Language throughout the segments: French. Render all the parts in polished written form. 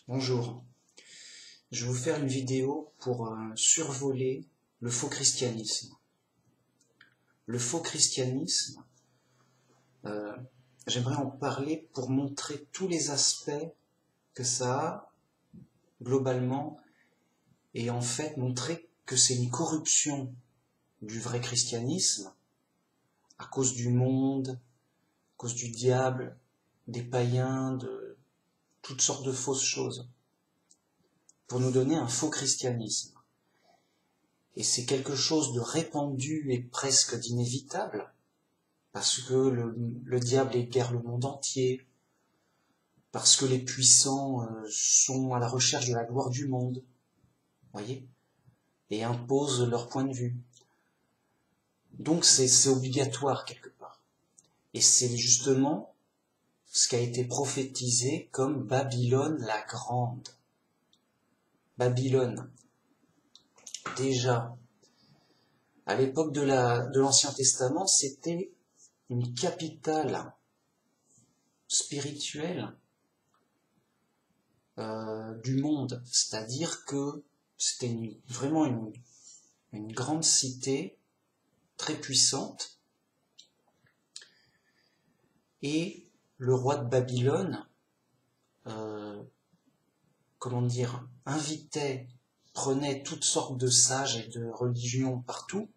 Bonjour, je vais vous faire une vidéo pour survoler le faux christianisme. Le faux christianisme, j'aimerais en parler pour montrer tous les aspects que ça a globalement et en fait montrer que c'est une corruption du vrai christianisme à cause du monde, à cause du diable, des païens, de toutes sortes de fausses choses, pour nous donner un faux christianisme. Et c'est quelque chose de répandu et presque d'inévitable, parce que le diable égare le monde entier, parce que les puissants sont à la recherche de la gloire du monde, voyez, et imposent leur point de vue. Donc c'est obligatoire quelque part. Et c'est justement ce qui a été prophétisé comme Babylone la Grande. Babylone, déjà, à l'époque de l'Ancien Testament, c'était une capitale spirituelle du monde, c'est-à-dire que c'était vraiment une grande cité très puissante, et le roi de Babylone, prenait toutes sortes de sages et de religions partout,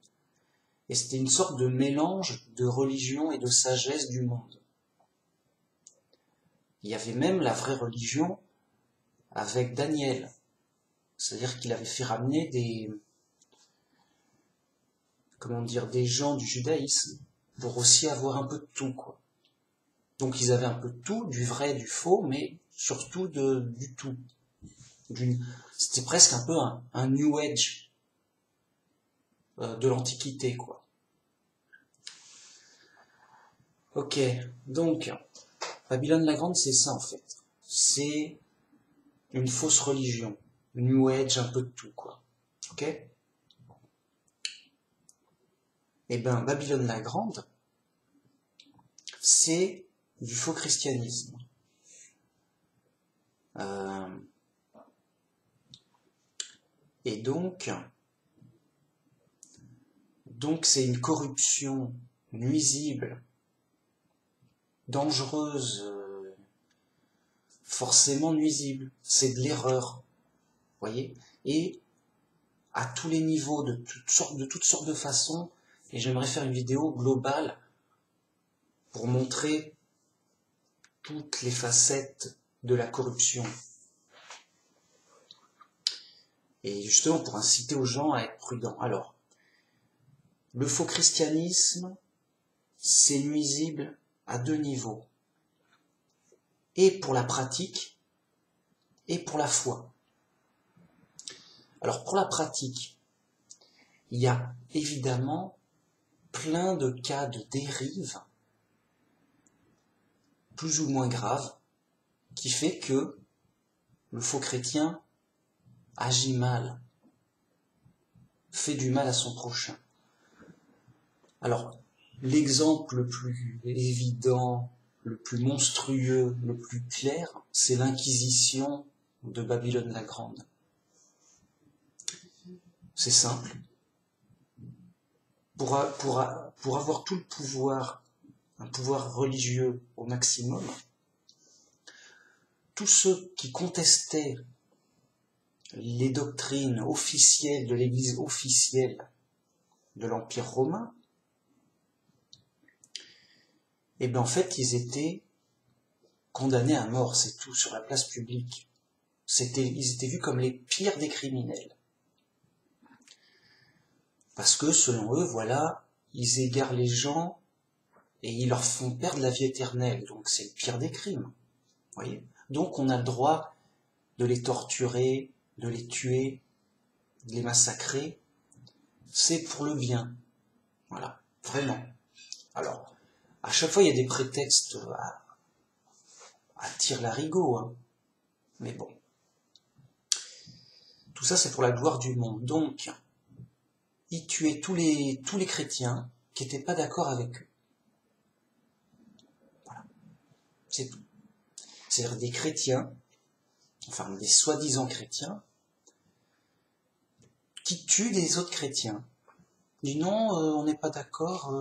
et c'était une sorte de mélange de religion et de sagesse du monde. Il y avait même la vraie religion avec Daniel, c'est-à-dire qu'il avait fait ramener des gens du judaïsme pour aussi avoir un peu de tout, quoi. Donc ils avaient un peu de tout, du vrai, du faux, mais surtout du tout. C'était presque un peu un New Age de l'Antiquité, quoi. Ok, donc Babylone la Grande, c'est ça en fait. C'est une fausse religion, New Age, un peu de tout, quoi. Ok? Eh bien, Babylone la Grande, c'est du faux christianisme. Et donc c'est une corruption nuisible, dangereuse, forcément nuisible. C'est de l'erreur, voyez, et à tous les niveaux, de toutes sortes de façons. Et j'aimerais faire une vidéo globale pour montrer toutes les facettes de la corruption. Et justement pour inciter aux gens à être prudents. Alors, le faux christianisme, c'est nuisible à deux niveaux. Et pour la pratique, et pour la foi. Alors pour la pratique, il y a évidemment plein de cas de dérive, plus ou moins graves, qui fait que le faux chrétien agit mal, fait du mal à son prochain. Alors, l'exemple le plus évident, le plus monstrueux, le plus clair, c'est l'Inquisition de Babylone la Grande. C'est simple. Pour avoir tout le pouvoir, un pouvoir religieux au maximum, tous ceux qui contestaient les doctrines officielles de l'Église officielle de l'Empire romain, et bien en fait ils étaient condamnés à mort, c'est tout, sur la place publique. Ils étaient vus comme les pires des criminels. Parce que selon eux, voilà, ils égarent les gens et ils leur font perdre la vie éternelle. Donc c'est le pire des crimes. Voyez ? Donc on a le droit de les torturer, de les tuer, de les massacrer. C'est pour le bien. Voilà, vraiment. Alors, à chaque fois il y a des prétextes à tire-larigot, hein. Mais bon. Tout ça c'est pour la gloire du monde. Donc, ils tuaient tous les chrétiens qui n'étaient pas d'accord avec eux. Voilà. C'est tout. C'est-à-dire des chrétiens enfin des soi-disant chrétiens, qui tuent des autres chrétiens. Ils disent non, on n'est pas d'accord,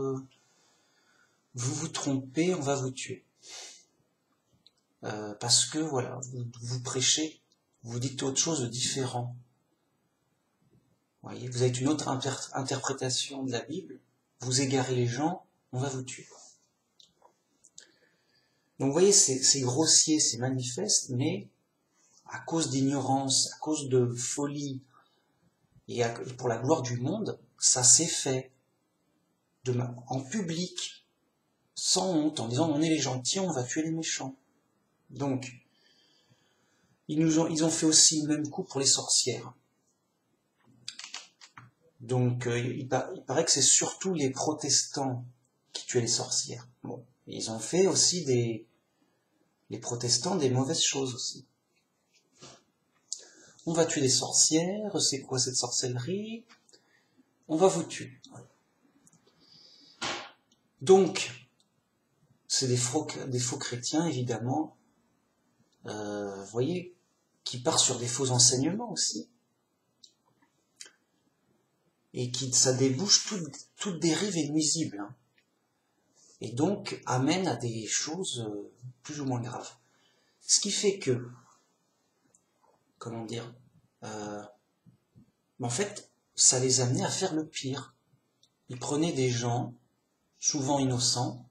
vous vous trompez, on va vous tuer. Parce que voilà, vous prêchez, vous dites autre chose de différent. Vous voyez, vous avez une autre interprétation de la Bible, vous égarez les gens, on va vous tuer. Donc vous voyez, c'est grossier, c'est manifeste, mais à cause d'ignorance, à cause de folie, et pour la gloire du monde, ça s'est fait en public, sans honte, en disant on est les gentils, on va tuer les méchants. Donc, ils ont fait aussi le même coup pour les sorcières. Donc, il paraît que c'est surtout les protestants qui tuaient les sorcières. Bon, ils ont fait aussi les protestants des mauvaises choses aussi. On va tuer les sorcières, c'est quoi cette sorcellerie? On va vous tuer. Donc, c'est des faux chrétiens, évidemment, vous voyez, qui partent sur des faux enseignements aussi. Et ça débouche toute dérive est nuisible. Hein. Et donc, amène à des choses plus ou moins graves. Ce qui fait que, comment dire, en fait, ça les amenait à faire le pire. Ils prenaient des gens, souvent innocents,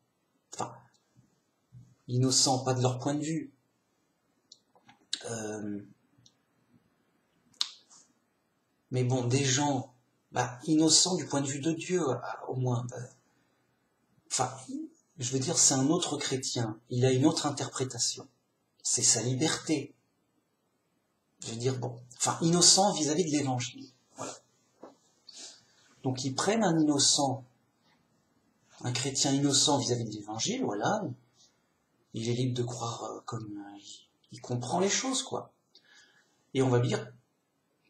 enfin, innocents pas de leur point de vue, mais bon, des gens innocents du point de vue de Dieu, au moins. Enfin, je veux dire, c'est un autre chrétien, il a une autre interprétation. C'est sa liberté. Je veux dire, bon, enfin, innocent vis-à-vis de l'évangile. Voilà. Donc, ils prennent un innocent, un chrétien innocent vis-à-vis de l'évangile, voilà. Il est libre de croire comme il comprend les choses, quoi. Et on va dire,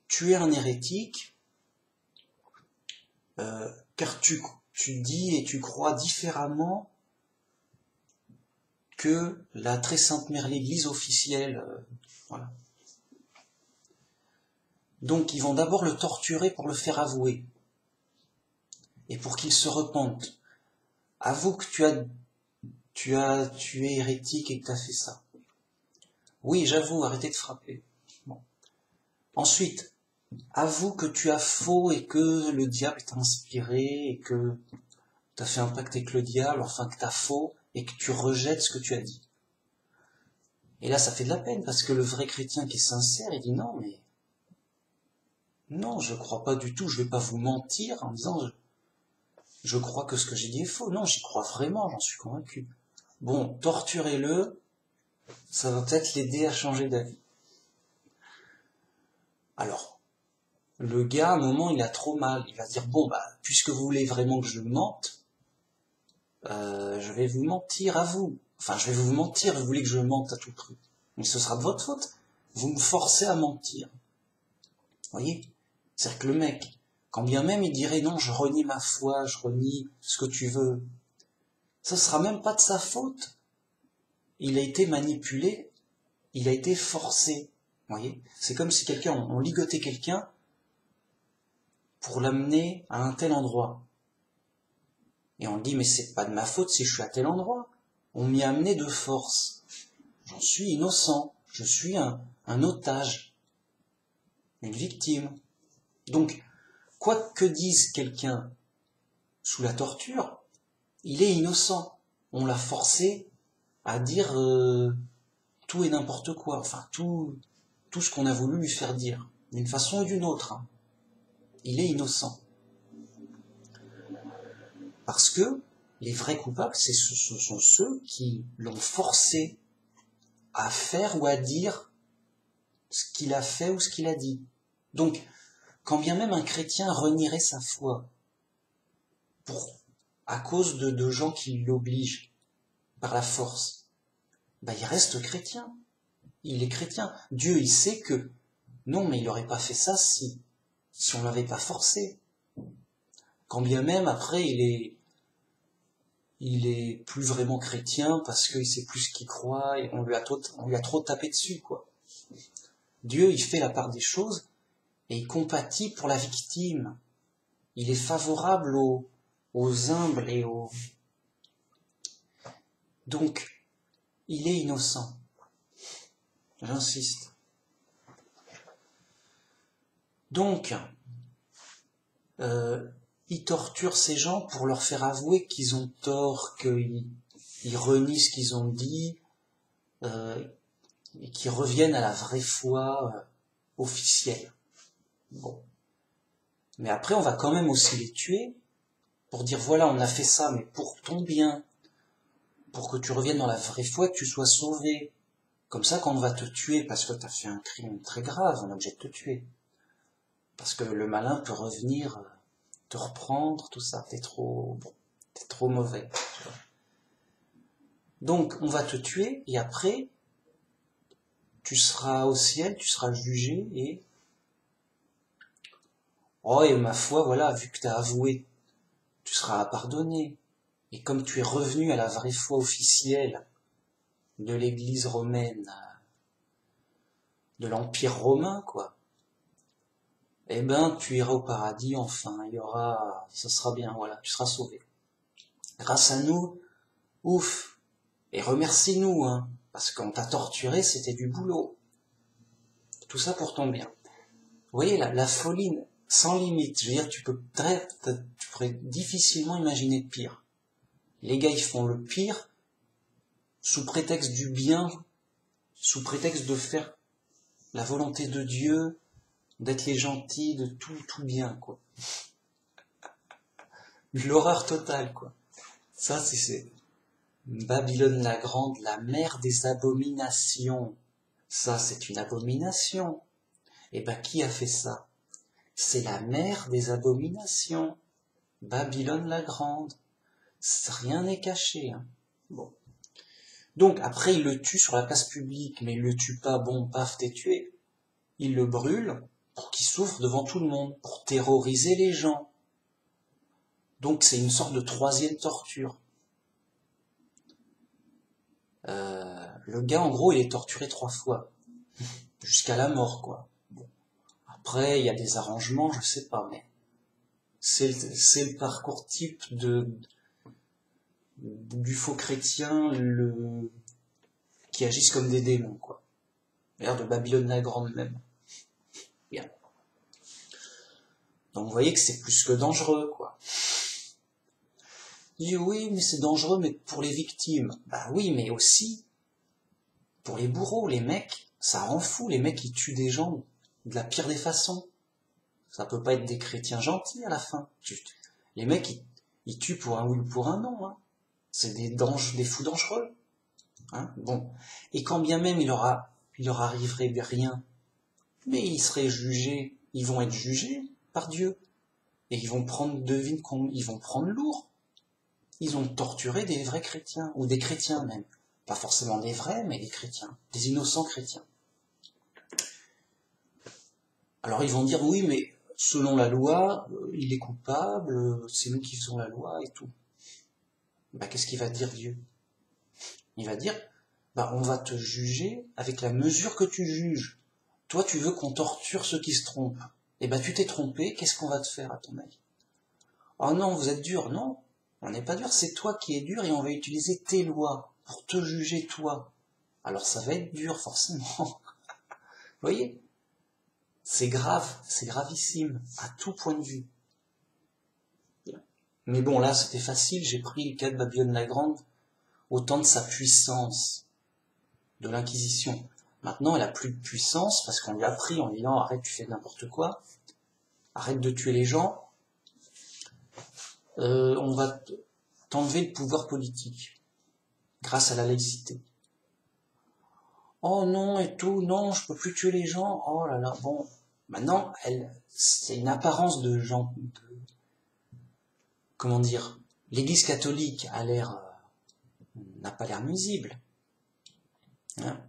tu es un hérétique, car tu dis et tu crois différemment que la très sainte mère l'Église officielle, voilà. Donc ils vont d'abord le torturer pour le faire avouer, et pour qu'il se repente. Avoue que tu es hérétique et que tu as fait ça. Oui, j'avoue, arrêtez de frapper. Bon. Ensuite, avoue que tu as faux et que le diable t'a inspiré et que tu as fait un pacte avec le diable, enfin que tu as faux et que tu rejettes ce que tu as dit. Et là, ça fait de la peine parce que le vrai chrétien qui est sincère, il dit non, mais non, je crois pas du tout, je vais pas vous mentir en disant je crois que ce que j'ai dit est faux. Non, j'y crois vraiment, j'en suis convaincu. Bon, torturez-le, ça va peut-être l'aider à changer d'avis. Alors, le gars, à un moment, il a trop mal. Il va dire, bon, puisque vous voulez vraiment que je mente, je vais vous mentir à vous. Enfin, je vais vous mentir, vous voulez que je mente à tout prix. Mais ce sera de votre faute. Vous me forcez à mentir. Vous voyez? C'est-à-dire que le mec, quand bien même il dirait, non, je renie ma foi, je renie ce que tu veux, ce sera même pas de sa faute. Il a été manipulé, il a été forcé. Vous voyez? C'est comme si on ligotait quelqu'un pour l'amener à un tel endroit. Et on dit, mais c'est pas de ma faute si je suis à tel endroit. On m'y a amené de force. J'en suis innocent. Je suis un otage. Une victime. Donc, quoi que dise quelqu'un sous la torture, il est innocent. On l'a forcé à dire tout et n'importe quoi. Enfin, tout ce qu'on a voulu lui faire dire. D'une façon ou d'une autre. Hein. Il est innocent. Parce que les vrais coupables, ce sont ceux qui l'ont forcé à faire ou à dire ce qu'il a fait ou ce qu'il a dit. Donc, quand bien même un chrétien renierait sa foi à cause de gens qui l'obligent par la force, il reste chrétien. Il est chrétien. Dieu, il sait que non, mais il n'aurait pas fait ça si on l'avait pas forcé. Quand bien même, après, il est plus vraiment chrétien parce qu'il sait plus ce qu'il croit et on lui a trop tapé dessus, quoi. Dieu, il fait la part des choses et il compatit pour la victime. Il est favorable aux humbles et aux... Donc, il est innocent. J'insiste. Donc, il torture ces gens pour leur faire avouer qu'ils ont tort, qu'ils renient ce qu'ils ont dit, et qu'ils reviennent à la vraie foi officielle. Bon. Mais après, on va quand même aussi les tuer pour dire, voilà, on a fait ça, mais pour ton bien, pour que tu reviennes dans la vraie foi, que tu sois sauvé. Comme ça, quand on va te tuer parce que tu as fait un crime très grave, on est obligé de te tuer. Parce que le malin peut revenir, te reprendre, tout ça. T'es trop mauvais. Donc, on va te tuer, et après, tu seras au ciel, tu seras jugé, et... Oh, et ma foi, voilà, vu que tu as avoué, tu seras pardonné. Et comme tu es revenu à la vraie foi officielle de l'Église romaine, de l'Empire romain, quoi, eh ben, tu iras au paradis, enfin, ça sera bien, voilà, tu seras sauvé. Grâce à nous, ouf, et remercie-nous, hein, parce qu'on t'a torturé, c'était du boulot. Tout ça pour ton bien. Vous voyez, la folie sans limite, je veux dire, tu pourrais difficilement imaginer de pire. Les gars, ils font le pire, sous prétexte du bien, sous prétexte de faire la volonté de Dieu, d'être les gentils, de tout bien, quoi. L'horreur totale, quoi. Ça, c'est Babylone la Grande, la mère des abominations. Ça, c'est une abomination. Et ben, qui a fait ça? C'est la mère des abominations. Babylone la Grande. Rien n'est caché, hein. Bon. Donc, après, il le tue sur la place publique, mais il le tue pas, bon, paf, t'es tué. Il le brûle pour qu'il souffre devant tout le monde, pour terroriser les gens. Donc, c'est une sorte de troisième torture. Le gars, en gros, il est torturé 3 fois. Jusqu'à la mort, quoi. Bon. Après, il y a des arrangements, je sais pas, mais c'est le parcours type du faux chrétien qui agissent comme des démons, quoi. L'air de Babylone la Grande même. Bien. Donc vous voyez que c'est plus que dangereux, quoi. Il dit oui, mais c'est dangereux, mais pour les victimes. Bah oui, mais aussi pour les bourreaux, les mecs, ça rend fou, les mecs qui tuent des gens de la pire des façons. Ça peut pas être des chrétiens gentils à la fin. Les mecs, ils tuent pour un oui ou pour un non, hein. C'est des fous dangereux. Hein, bon. Et quand bien même il leur arriverait rien, mais ils seraient jugés, ils vont être jugés par Dieu. Et ils vont prendre, ils vont prendre lourd. Ils ont torturé des vrais chrétiens, ou des chrétiens même. Pas forcément des vrais, mais des chrétiens, des innocents chrétiens. Alors ils vont dire, oui, mais selon la loi, il est coupable, c'est nous qui faisons la loi et tout. Bah, qu'est-ce qu'il va dire Dieu? Il va dire, bah, on va te juger avec la mesure que tu juges. Toi, tu veux qu'on torture ceux qui se trompent. Eh ben, tu t'es trompé, qu'est-ce qu'on va te faire à ton avis? Oh non, vous êtes dur. Non, on n'est pas dur, c'est toi qui es dur et on va utiliser tes lois pour te juger toi. Alors ça va être dur, forcément. Vous voyez? C'est grave, c'est gravissime, à tout point de vue. Mais bon, là, c'était facile, j'ai pris le cas de Babylone la Grande, au temps de sa puissance, de l'Inquisition. Maintenant, elle a plus de puissance, parce qu'on lui a pris en disant, arrête, tu fais n'importe quoi, arrête de tuer les gens, on va t'enlever le pouvoir politique, grâce à la laïcité. Oh non, et tout, non, je peux plus tuer les gens, oh là là, bon. Maintenant, c'est une apparence de gens, comment dire, l'Église catholique n'a pas l'air nuisible, hein,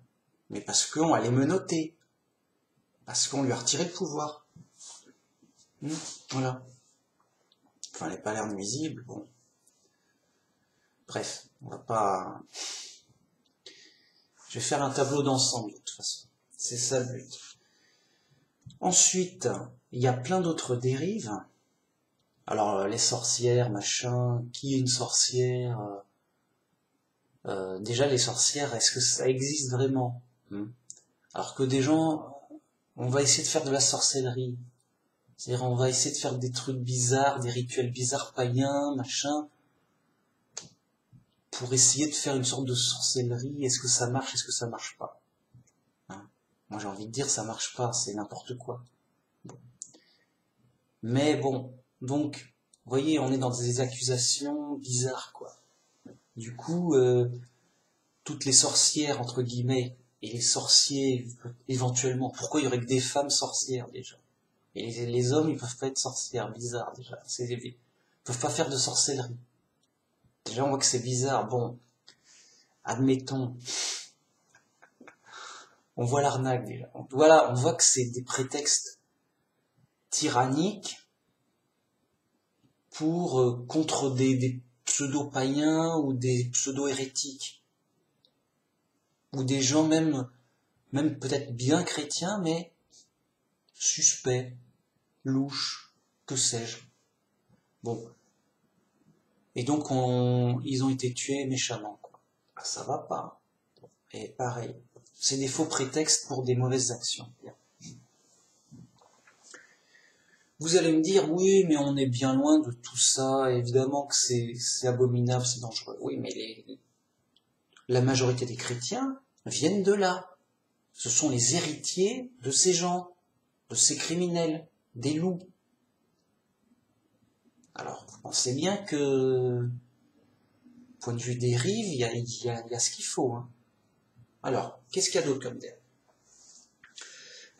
mais parce qu'on allait menotter, parce qu'on lui a retiré le pouvoir. Voilà. Enfin, elle n'a pas l'air nuisible, bon. Bref, on va pas... Je vais faire un tableau d'ensemble, de toute façon. C'est ça le but. Ensuite, il y a plein d'autres dérives. Alors, les sorcières, machin, qui est une sorcière? Déjà, les sorcières, est-ce que ça existe vraiment? Alors que des gens, on va essayer de faire de la sorcellerie. C'est-à-dire, on va essayer de faire des trucs bizarres, des rituels bizarres païens, machin, pour essayer de faire une sorte de sorcellerie. Est-ce que ça marche? Est-ce que ça marche pas? Moi, j'ai envie de dire, ça marche pas, c'est n'importe quoi. Bon. Mais bon, donc, vous voyez, on est dans des accusations bizarres, quoi. Du coup, toutes les sorcières, entre guillemets, et les sorciers, éventuellement, pourquoi il y aurait que des femmes sorcières, déjà? Et les hommes, ils peuvent pas être sorcières, bizarre, déjà. Ils peuvent pas faire de sorcellerie. Déjà, on voit que c'est bizarre. Bon, admettons, on voit l'arnaque, déjà. Voilà, on voit que c'est des prétextes tyranniques pour contre des pseudo-païens ou des pseudo-hérétiques. Ou des gens même peut-être bien chrétiens, mais suspects, louches, que sais-je. Bon. Et donc, ils ont été tués méchamment, quoi. Ah, ça va pas. Et pareil, c'est des faux prétextes pour des mauvaises actions. Vous allez me dire, oui, mais on est bien loin de tout ça, évidemment que c'est abominable, c'est dangereux. Oui, mais la majorité des chrétiens viennent de là. Ce sont les héritiers de ces gens, de ces criminels, des loups. Alors, vous pensez bien que, point de vue dérive, il y a ce qu'il faut. Hein. Alors, qu'est-ce qu'il y a d'autre comme dérive?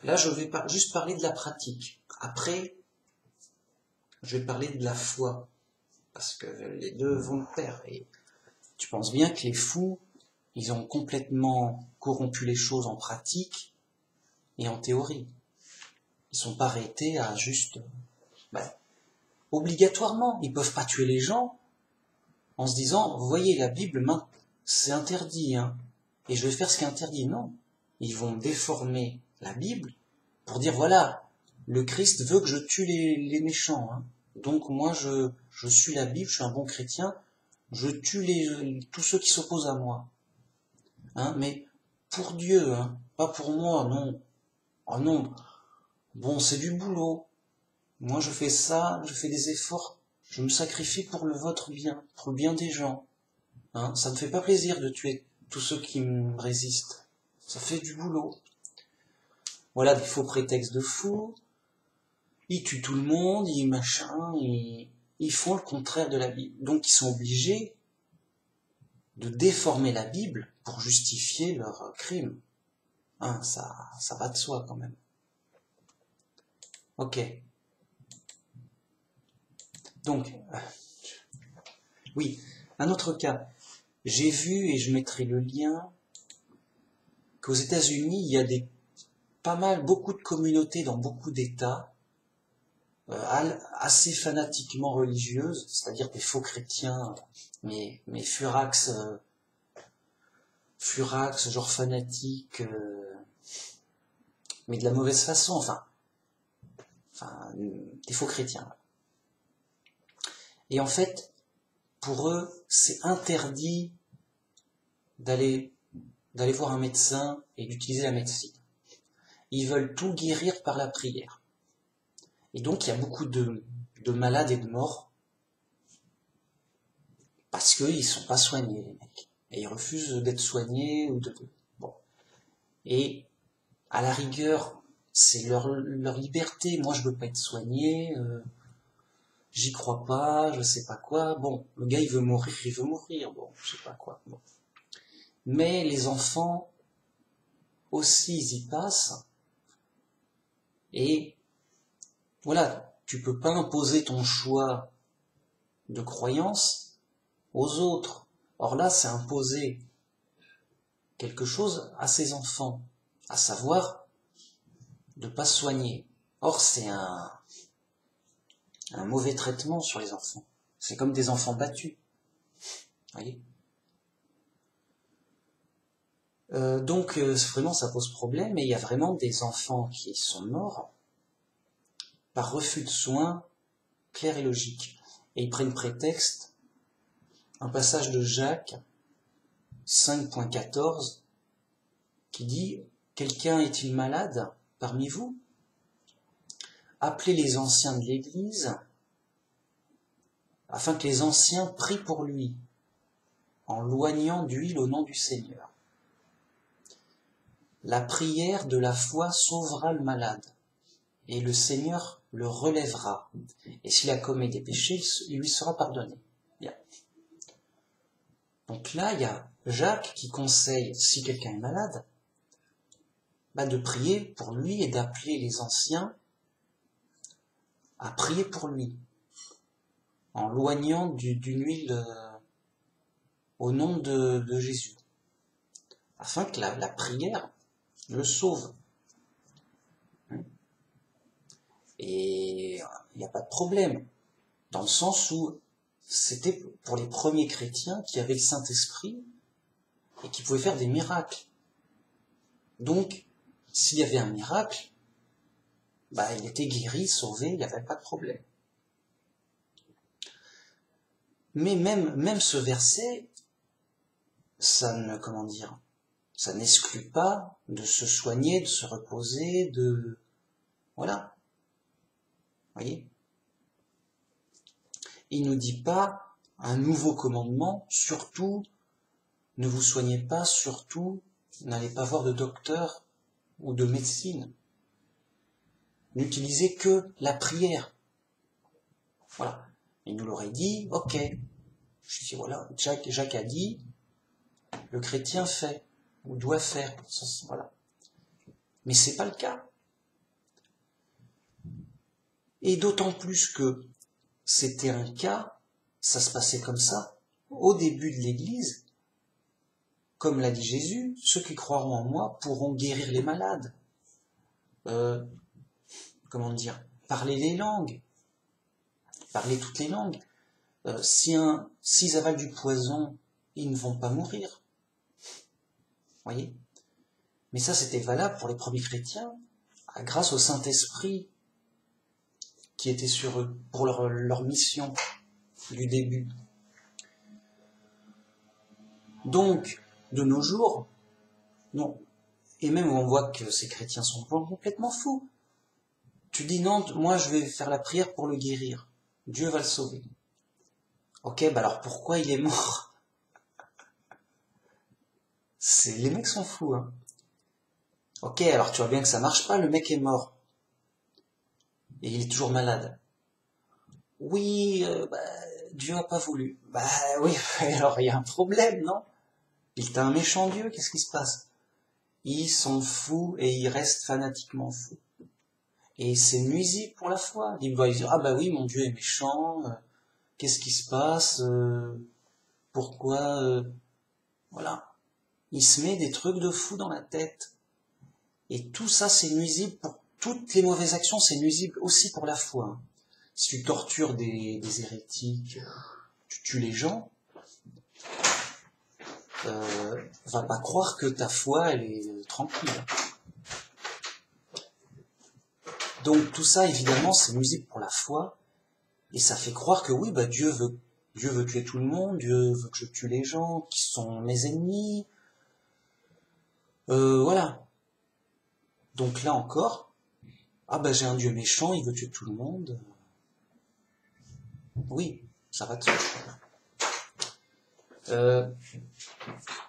Là, je vais juste parler de la pratique. Après, je vais parler de la foi, parce que les deux vont de pair. Et tu penses bien que les fous, ils ont complètement corrompu les choses en pratique et en théorie. Ils sont pas arrêtés à juste... obligatoirement, ils peuvent pas tuer les gens en se disant, vous voyez, la Bible, c'est interdit, hein, et je vais faire ce qui est interdit. Non, ils vont déformer la Bible pour dire, voilà, le Christ veut que je tue les méchants, hein. Donc moi, je suis la Bible, je suis un bon chrétien, je tue tous ceux qui s'opposent à moi. Hein, mais pour Dieu, hein, pas pour moi, non. Oh non, bon, c'est du boulot. Moi, je fais ça, je fais des efforts, je me sacrifie pour votre bien, pour le bien des gens. Hein, ça ne fait pas plaisir de tuer tous ceux qui me résistent. Ça fait du boulot. Voilà des faux prétextes de fous. Ils tuent tout le monde, ils font le contraire de la Bible. Donc ils sont obligés de déformer la Bible pour justifier leurs crimes. Hein, ça va de soi quand même. Ok. Donc, oui, un autre cas. J'ai vu, et je mettrai le lien, qu'aux États-Unis, il y a beaucoup de communautés dans beaucoup d'États, assez fanatiquement religieuses, c'est-à-dire des faux chrétiens, mais furax, genre fanatiques, mais de la mauvaise façon, enfin, des faux chrétiens. Et en fait, pour eux, c'est interdit d'aller voir un médecin et d'utiliser la médecine. Ils veulent tout guérir par la prière. Et donc, il y a beaucoup de malades et de morts parce qu'ils ne sont pas soignés, les mecs. Et ils refusent d'être soignés. Bon. Et à la rigueur, c'est leur liberté. Moi, je veux pas être soigné. J'y crois pas, je sais pas quoi. Bon, le gars, il veut mourir. Bon, je sais pas quoi. Bon. Mais les enfants, aussi, ils y passent. Et voilà, tu peux pas imposer ton choix de croyance aux autres. Or là, c'est imposer quelque chose à ses enfants, à savoir de pas se soigner. Or, c'est un mauvais traitement sur les enfants. C'est comme des enfants battus. Voyez. Donc, vraiment, ça pose problème, et il y a vraiment des enfants qui sont morts par refus de soins clair et logique. Et ils prennent prétexte un passage de Jacques 5.14 qui dit « Quelqu'un est-il malade parmi vous ? Appelez les anciens de l'Église afin que les anciens prient pour lui en loignant d'huile au nom du Seigneur. La prière de la foi sauvera le malade, et le Seigneur le relèvera. Et s'il a commis des péchés, il lui sera pardonné. » Bien. Donc là, il y a Jacques qui conseille, si quelqu'un est malade, de prier pour lui et d'appeler les anciens à prier pour lui, en loignant d'une huile au nom de Jésus, afin que la prière le sauve. Et il n'y a pas de problème, dans le sens où c'était pour les premiers chrétiens qui avaient le Saint-Esprit et qui pouvaient faire des miracles. Donc, s'il y avait un miracle, il était guéri, sauvé, il n'y avait pas de problème. Mais même ce verset, ça n'exclut pas de se soigner, de se reposer, voilà. Vous voyez ? Il ne nous dit pas un nouveau commandement, surtout, ne vous soignez pas, surtout, n'allez pas voir de docteur ou de médecine. N'utilisez que la prière. Voilà. Il nous l'aurait dit, ok. Je dis, voilà, Jacques a dit, le chrétien fait, ou doit faire. Voilà. Mais c'est pas le cas. Et d'autant plus que c'était un cas, ça se passait comme ça, au début de l'Église. Comme l'a dit Jésus, ceux qui croiront en moi pourront guérir les malades. Parler les langues. Parler toutes les langues. S'ils avalent du poison, ils ne vont pas mourir. Voyez ? Mais ça, c'était valable pour les premiers chrétiens, grâce au Saint-Esprit qui était sur eux, pour leur mission du début. Donc, de nos jours, non. Et même où on voit que ces chrétiens sont complètement fous. Tu dis non, moi je vais faire la prière pour le guérir. Dieu va le sauver. Ok, alors pourquoi il est mort ? Les mecs sont fous, hein. Ok, alors tu vois bien que ça marche pas, le mec est mort. Et il est toujours malade. Oui, Dieu a pas voulu. Oui, alors il y a un problème, non ? Il t'a un méchant Dieu, qu'est-ce qui se passe ? Ils sont fous et ils restent fanatiquement fous. Et c'est nuisible pour la foi. Ils vont dire, oui, mon Dieu est méchant, qu'est-ce qui se passe, pourquoi, voilà. Il se met des trucs de fou dans la tête. Et tout ça, c'est nuisible pour toutes les mauvaises actions, c'est nuisible aussi pour la foi. Si tu tortures des hérétiques, tu tues les gens, va pas croire que ta foi, elle est tranquille. Donc tout ça, évidemment, c'est nuisible pour la foi, et ça fait croire que oui, Dieu veut tuer tout le monde, Dieu veut que je tue les gens qui sont mes ennemis. Voilà. Donc là encore, j'ai un Dieu méchant, il veut tuer tout le monde. Oui, ça va de soi.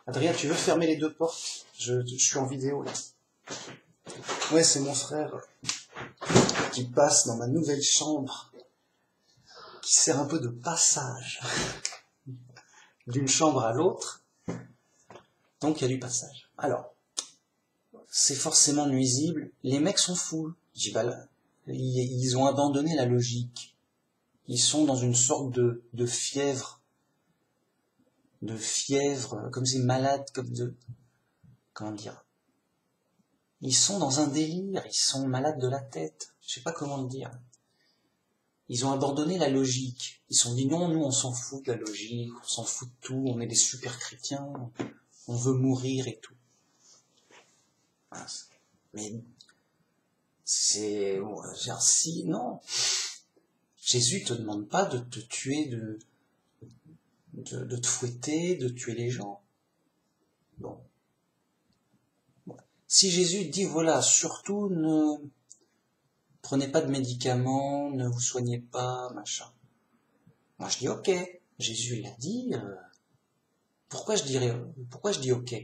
Adrien, tu veux fermer les deux portes ? Je suis en vidéo là. Ouais, c'est mon frère qui passe dans ma nouvelle chambre, qui sert un peu de passage d'une chambre à l'autre. Donc il y a du passage. Alors, c'est forcément nuisible. Les mecs sont fous. Je dis, ils ont abandonné la logique. Ils sont dans une sorte de fièvre. De fièvre, comme si malades, comment dire. Ils sont dans un délire, ils sont malades de la tête. Je sais pas comment le dire. Ils ont abandonné la logique. Ils se sont dit non, nous on s'en fout de la logique, on s'en fout de tout, on est des super chrétiens, on veut mourir et tout. Mais C'est, bon, genre, si, non. Jésus te demande pas de te tuer, de te fouetter, de tuer les gens. Bon. Si Jésus dit, voilà, surtout ne prenez pas de médicaments, ne vous soignez pas, machin. Moi je dis ok, Jésus l'a dit, pourquoi je dis ok?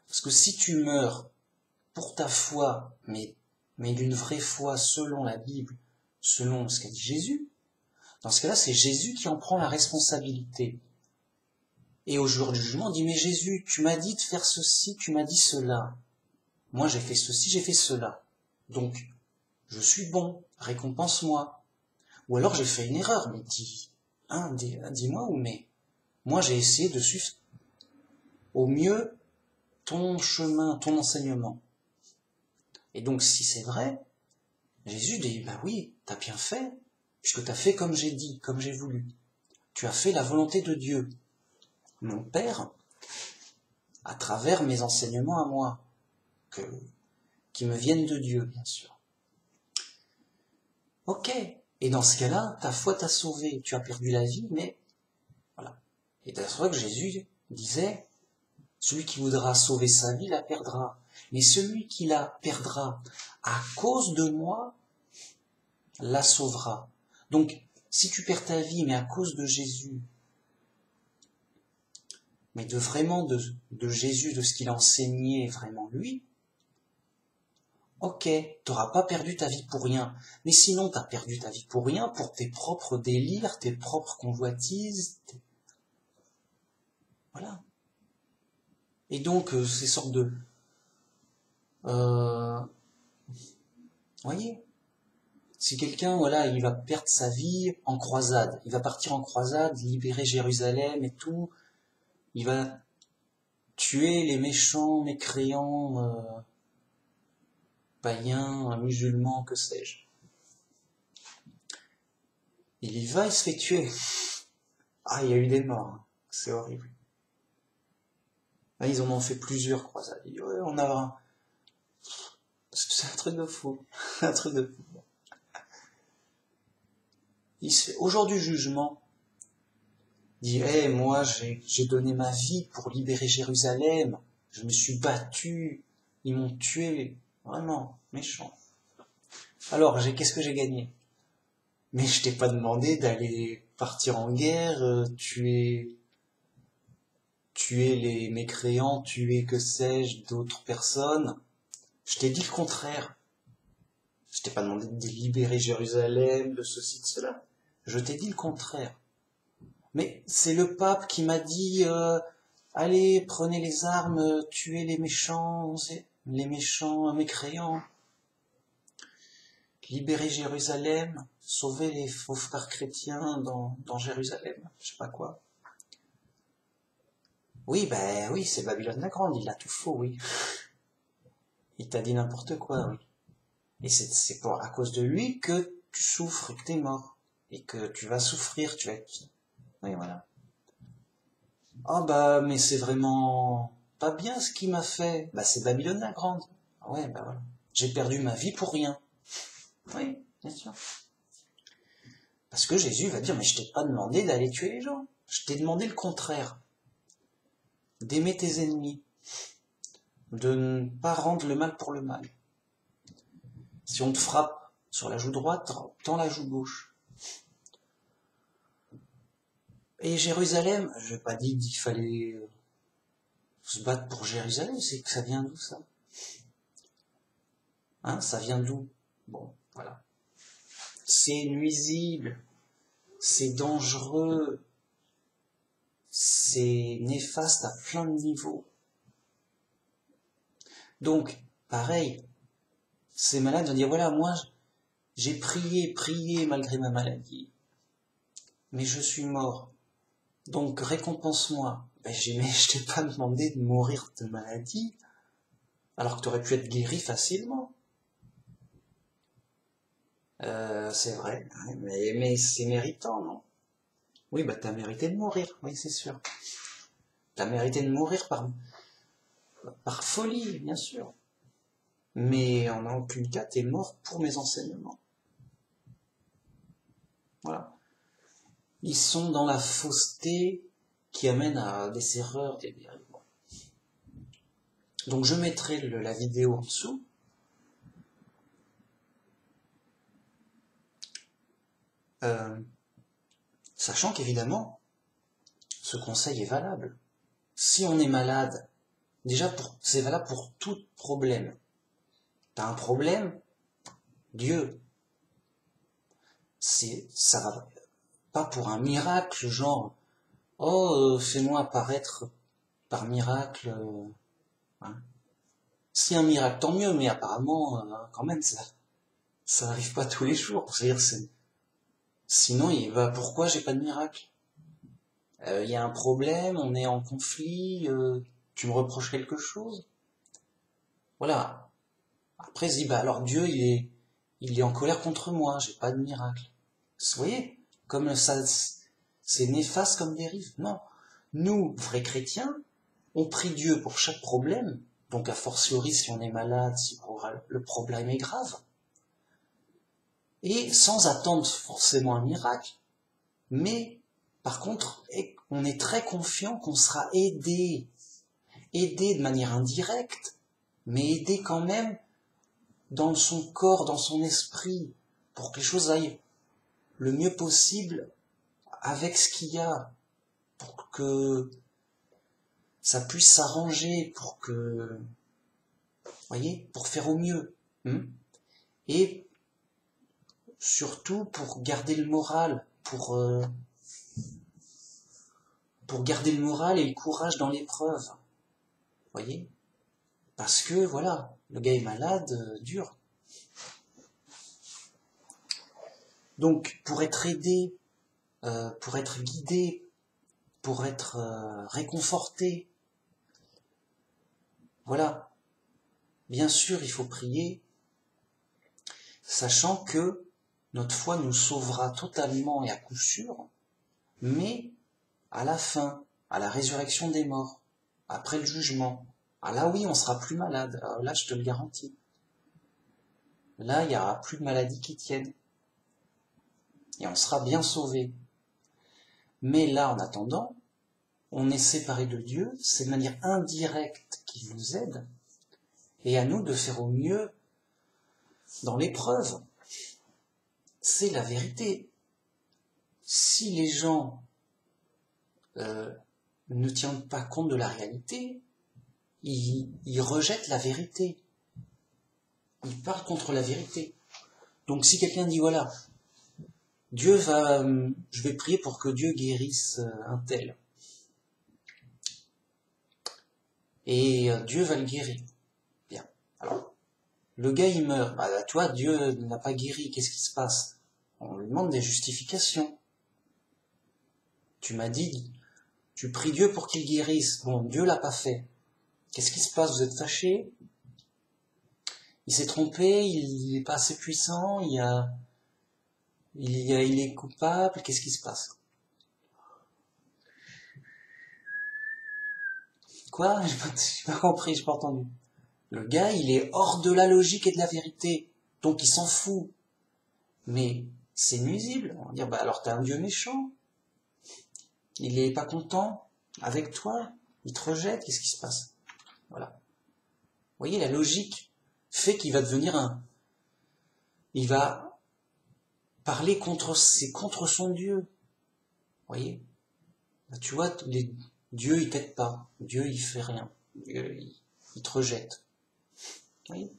Parce que si tu meurs pour ta foi, mais d'une vraie foi selon la Bible, selon ce qu'a dit Jésus, dans ce cas-là, c'est Jésus qui en prend la responsabilité. Et au jour du jugement, on dit, mais Jésus, tu m'as dit de faire ceci, tu m'as dit cela. Moi, j'ai fait ceci, j'ai fait cela. Donc, je suis bon, récompense-moi. Ou alors, j'ai fait une erreur, mais dis-moi où, mais moi, j'ai essayé de suivre au mieux ton chemin, ton enseignement. Et donc, si c'est vrai, Jésus dit, bah oui, t'as bien fait, puisque t'as fait comme j'ai dit, comme j'ai voulu. Tu as fait la volonté de Dieu, mon Père, à travers mes enseignements à moi, qui me viennent de Dieu, bien sûr. Ok, et dans ce cas-là, ta foi t'a sauvé, tu as perdu la vie, mais voilà. Et c'est vrai que Jésus disait, celui qui voudra sauver sa vie la perdra, mais celui qui la perdra à cause de moi la sauvera. Donc, si tu perds ta vie, mais à cause de Jésus, mais de vraiment de Jésus, de ce qu'il a enseigné vraiment lui, ok, t'auras pas perdu ta vie pour rien. Mais sinon, t'as perdu ta vie pour rien, pour tes propres délires, tes propres convoitises. Voilà. Et donc, ces sortes de... voyez, si quelqu'un, voilà, il va perdre sa vie en croisade, il va partir en croisade, libérer Jérusalem et tout, il va tuer les méchants, mécréants, païens, musulmans, que sais-je. Il y va, il se fait tuer. Ah, il y a eu des morts, hein. C'est horrible. Là, ils en ont fait plusieurs croisades. Dit, ouais, on a... C'est un truc de fou. Un truc de fou. Il se fait... Au jour du jugement, il dit, hey, moi, j'ai donné ma vie pour libérer Jérusalem. Je me suis battu. Ils m'ont tué. Vraiment, méchant. Alors, qu'est-ce que j'ai gagné? Mais je t'ai pas demandé d'aller partir en guerre, tuer les mécréants, tuer, que sais-je, d'autres personnes. Je t'ai dit le contraire. Je t'ai pas demandé de libérer Jérusalem, de ceci, de cela. Je t'ai dit le contraire. Mais c'est le pape qui m'a dit, allez, prenez les armes, tuez les méchants mécréants. Libérez Jérusalem, sauvez les faux frères chrétiens dans Jérusalem, je sais pas quoi. Oui, ben oui, c'est Babylone la Grande, il a tout faux, oui. Il t'a dit n'importe quoi, oui. Et c'est à cause de lui que tu souffres, que t'es mort. Et que tu vas souffrir, tu vas être... Oui, voilà. Ah bah, mais c'est vraiment pas bien ce qu'il m'a fait. Bah, c'est Babylone la Grande. Ouais, bah voilà. J'ai perdu ma vie pour rien. Oui, bien sûr. Parce que Jésus va dire, mais je t'ai pas demandé d'aller tuer les gens. Je t'ai demandé le contraire. D'aimer tes ennemis. De ne pas rendre le mal pour le mal. Si on te frappe sur la joue droite, tends la joue gauche. Et Jérusalem, je n'ai pas dit qu'il fallait se battre pour Jérusalem, c'est que ça vient d'où ça? Hein, ça vient d'où? Bon, voilà. C'est nuisible, c'est dangereux, c'est néfaste à plein de niveaux. Donc, pareil, ces malades vont dire, voilà, moi, j'ai prié malgré ma maladie, mais je suis mort. Donc, récompense-moi. Ben, je t'ai pas demandé de mourir de maladie, alors que tu aurais pu être guéri facilement. C'est vrai, mais c'est méritant, non? Oui, bah t'as mérité de mourir, oui, c'est sûr. T'as mérité de mourir par folie, bien sûr. mais en aucun cas t'es mort pour mes enseignements. Voilà. Ils sont dans la fausseté qui amène à des erreurs, des dérives. Donc je mettrai la vidéo en dessous. Sachant qu'évidemment, ce conseil est valable. Si on est malade, déjà c'est valable pour tout problème. T'as un problème, Dieu, ça va pas pour un miracle, genre, oh, fais-moi apparaître par miracle. Hein. Si un miracle, tant mieux, mais apparemment, quand même, ça arrive pas tous les jours. C'est-à-dire, sinon, pourquoi j'ai pas de miracle? Y a un problème, on est en conflit, tu me reproches quelque chose? Voilà. Après, il se dit, alors Dieu, il est en colère contre moi, j'ai pas de miracle. Vous voyez, comme ça, c'est néfaste comme dérive. Non. Nous, vrais chrétiens, on prie Dieu pour chaque problème, donc a fortiori si on est malade, si le problème est grave, et sans attendre forcément un miracle, mais par contre, on est très confiant qu'on sera aidé de manière indirecte, mais aidé quand même dans son corps, dans son esprit, pour que les choses aillent le mieux possible avec ce qu'il y a, pour que ça puisse s'arranger, pour que, voyez, pour faire au mieux. Et surtout pour garder le moral, pour garder le moral et le courage dans l'épreuve. Voyez? Parce que, voilà, le gars est malade, dur. Donc, pour être aidé, pour être guidé, pour être réconforté, voilà. Bien sûr, il faut prier, sachant que notre foi nous sauvera totalement et à coup sûr, mais à la fin, à la résurrection des morts, après le jugement, là oui, on sera plus malade, là je te le garantis. Là, il n'y aura plus de maladies qui tiennent. Et on sera bien sauvé. Mais là, en attendant, on est séparé de Dieu, c'est de manière indirecte qu'il nous aide, et à nous de faire au mieux dans l'épreuve. C'est la vérité. Si les gens ne tiennent pas compte de la réalité, ils rejettent la vérité. Ils parlent contre la vérité. Donc si quelqu'un dit, voilà, je vais prier pour que Dieu guérisse un tel. Et Dieu va le guérir. Bien. Alors, le gars il meurt. Toi, Dieu n'a pas guéri. Qu'est-ce qui se passe? On lui demande des justifications. Tu m'as dit, tu pries Dieu pour qu'il guérisse. Bon, Dieu l'a pas fait. Qu'est-ce qui se passe? Vous êtes fâché? Il s'est trompé, il est pas assez puissant, il est coupable, qu'est-ce qui se passe? Quoi? J'ai pas compris, j'ai pas entendu. Le gars, il est hors de la logique et de la vérité, donc il s'en fout. Mais c'est nuisible. On va dire, alors t'es un Dieu méchant. Il est pas content avec toi, il te rejette, qu'est-ce qui se passe? Voilà. Vous voyez, la logique fait qu'il va devenir il va parler contre son Dieu. Vous voyez? Tu vois, Dieu, il t'aide pas. Dieu, il fait rien. Dieu, il te rejette. Vous voyez?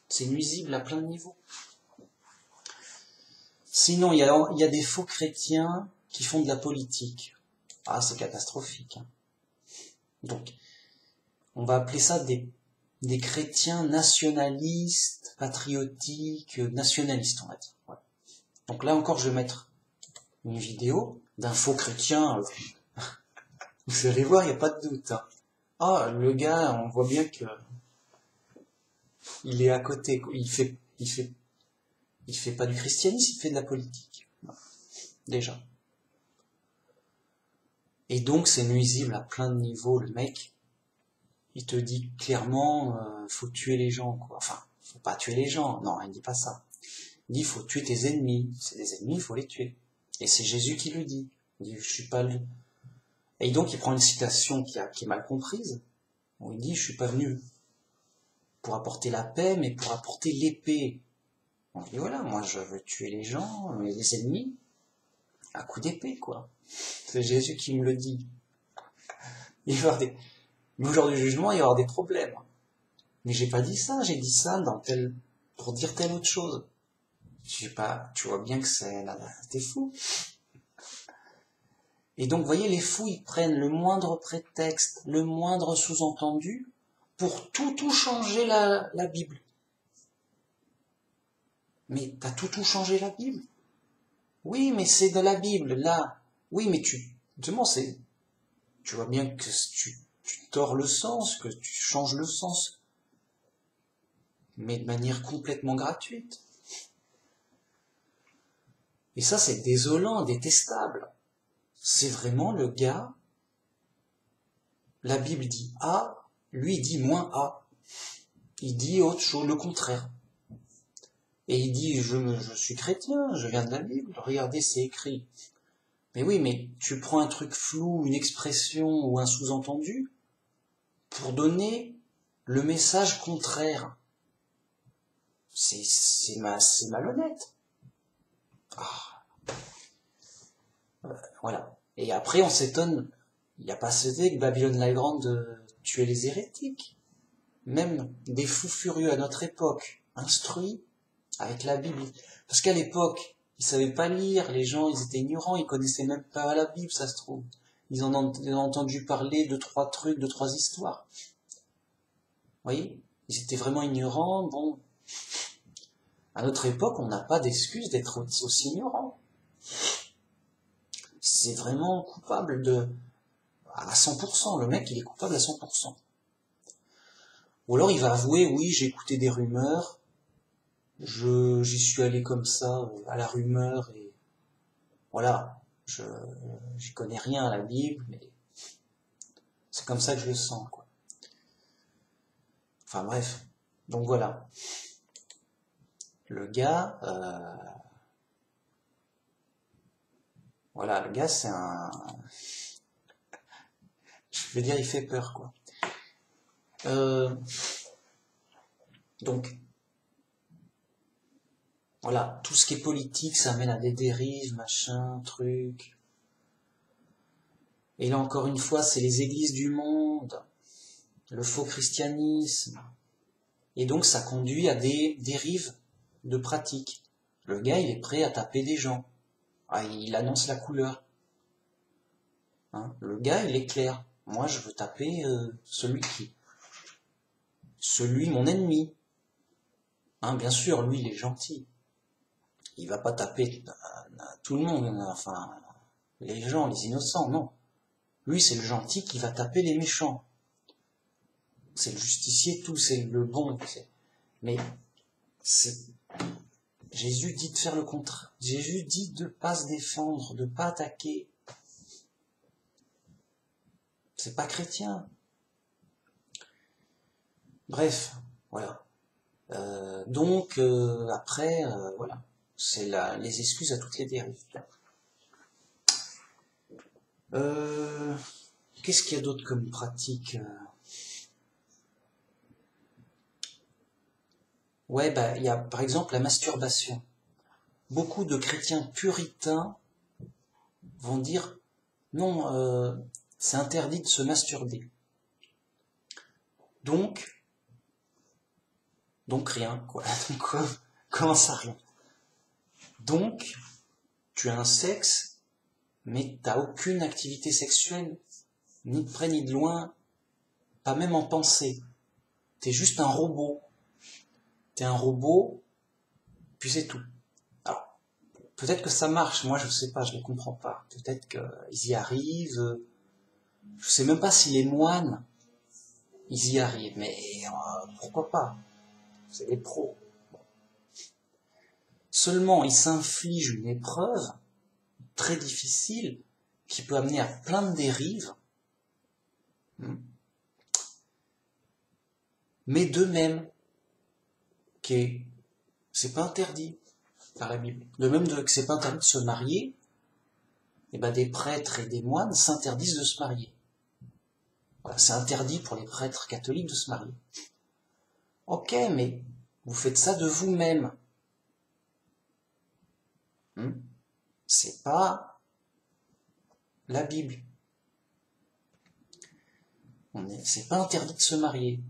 C'est nuisible à plein de niveaux. Sinon, il y a des faux chrétiens qui font de la politique. Ah, c'est catastrophique. Donc, on va appeler ça des chrétiens nationalistes, patriotiques, nationalistes, on va dire. Ouais. Donc là encore, je vais mettre une vidéo d'un faux chrétien. Vous allez voir, il n'y a pas de doute. Ah, le gars, on voit bien que il est à côté. Il fait pas du christianisme, il fait de la politique. Déjà. Et donc, c'est nuisible à plein de niveaux. Le mec, il te dit clairement, faut tuer les gens, quoi. Enfin, faut pas tuer les gens. Non, il ne dit pas ça. Il dit, il faut tuer tes ennemis. C'est des ennemis, il faut les tuer. Et c'est Jésus qui le dit. Il dit, je suis pas le... Et donc, il prend une citation qui est mal comprise, où il dit, je suis pas venu pour apporter la paix, mais pour apporter l'épée. On dit, voilà, moi, je veux tuer les gens, les ennemis, à coup d'épée, quoi. C'est Jésus qui me le dit. Il va y avoir des... Mais au jour du jugement, il va y avoir des problèmes. Mais j'ai pas dit ça, j'ai dit ça pour dire telle autre chose. Tu vois bien que t'es fou. Et donc, vous voyez, les fous, ils prennent le moindre prétexte, le moindre sous-entendu, pour tout changer la Bible. Mais t'as tout changé la Bible? Oui, mais c'est de la Bible, là. Oui, mais tu vois bien que tu tords le sens, que tu changes le sens. Mais de manière complètement gratuite. Et ça, c'est désolant, détestable. C'est vraiment le gars, la Bible dit A, lui il dit moins A. Il dit autre chose, le contraire. Et il dit, je suis chrétien, je viens de la Bible, regardez, c'est écrit. Mais oui, mais tu prends un truc flou, une expression ou un sous-entendu, pour donner le message contraire. C'est malhonnête. Ah. Voilà. Et après, on s'étonne, il n'y a pas cédé que Babylone la Grande tuait les hérétiques. Même des fous furieux à notre époque, instruits avec la Bible. Parce qu'à l'époque, ils savaient pas lire, les gens, ils étaient ignorants, ils connaissaient même pas la Bible, ça se trouve. Ils en ont entendu parler de 3 trucs, de 3 histoires. Vous voyez? Ils étaient vraiment ignorants, bon. À notre époque, on n'a pas d'excuse d'être aussi ignorant. C'est vraiment coupable à 100%. Le mec, il est coupable à 100%. Ou alors il va avouer, oui, j'ai écouté des rumeurs, j'y suis allé comme ça, à la rumeur, et voilà, j'y connais rien à la Bible, mais c'est comme ça que je le sens, quoi. Enfin bref, donc voilà. Le gars, voilà, le gars c'est je veux dire, il fait peur, quoi. Donc, voilà, tout ce qui est politique, ça mène à des dérives, machin, truc. Et là, encore une fois, c'est les églises du monde, le faux christianisme. Et donc, ça conduit à des dérives de pratiques. Le gars, il est prêt à taper des gens. Ah, il annonce la couleur. Hein, le gars, il est clair. Moi, je veux taper mon ennemi. Hein, bien sûr, lui, il est gentil. Il va pas taper tout le monde, enfin, les gens, les innocents, non. Lui, c'est le gentil qui va taper les méchants. C'est le justicier, tout, c'est le bon. Mais Jésus dit de faire le contraire. Jésus dit de pas se défendre, de pas attaquer. C'est pas chrétien. Bref, voilà. Donc, après, voilà. C'est les excuses à toutes les dérives. Qu'est-ce qu'il y a d'autre comme pratique? Ouais, il y a par exemple la masturbation. Beaucoup de chrétiens puritains vont dire non, c'est interdit de se masturber. Donc rien, quoi. Donc comment ça, rien? Donc, tu as un sexe, mais t'as aucune activité sexuelle, ni de près ni de loin, pas même en pensée. T'es juste un robot. T'es un robot, puis c'est tout. Alors, peut-être que ça marche, moi je sais pas, je ne comprends pas. Peut-être qu'ils y arrivent, je sais même pas si les moines, ils y arrivent, mais pourquoi pas? C'est des pros. Bon. Seulement, ils s'infligent une épreuve très difficile qui peut amener à plein de dérives, mais d'eux-mêmes. c'est pas interdit par la Bible. De même que c'est pas interdit de se marier, et ben des prêtres et des moines s'interdisent de se marier. Voilà, c'est interdit pour les prêtres catholiques de se marier. Ok, mais vous faites ça de vous-même. C'est pas la Bible. C'est pas interdit de se marier.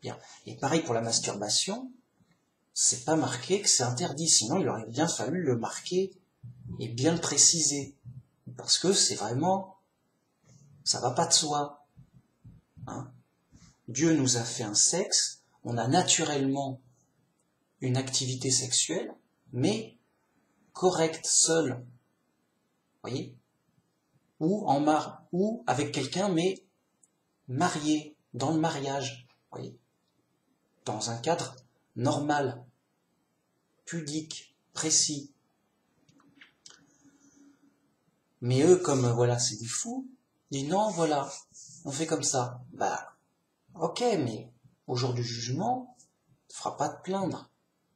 Bien. Et pareil pour la masturbation, c'est pas marqué que c'est interdit, sinon il aurait bien fallu le marquer et bien le préciser. Parce que c'est vraiment, ça va pas de soi. Hein. Dieu nous a fait un sexe, on a naturellement une activité sexuelle, mais correcte, seule. Vous voyez? Ou avec quelqu'un, mais marié, dans le mariage. Vous voyez? Dans un cadre normal, pudique, précis. Mais eux, comme voilà, c'est des fous, ils disent non, voilà, on fait comme ça. Bah, ok, mais au jour du jugement, tu ne feras pas te plaindre.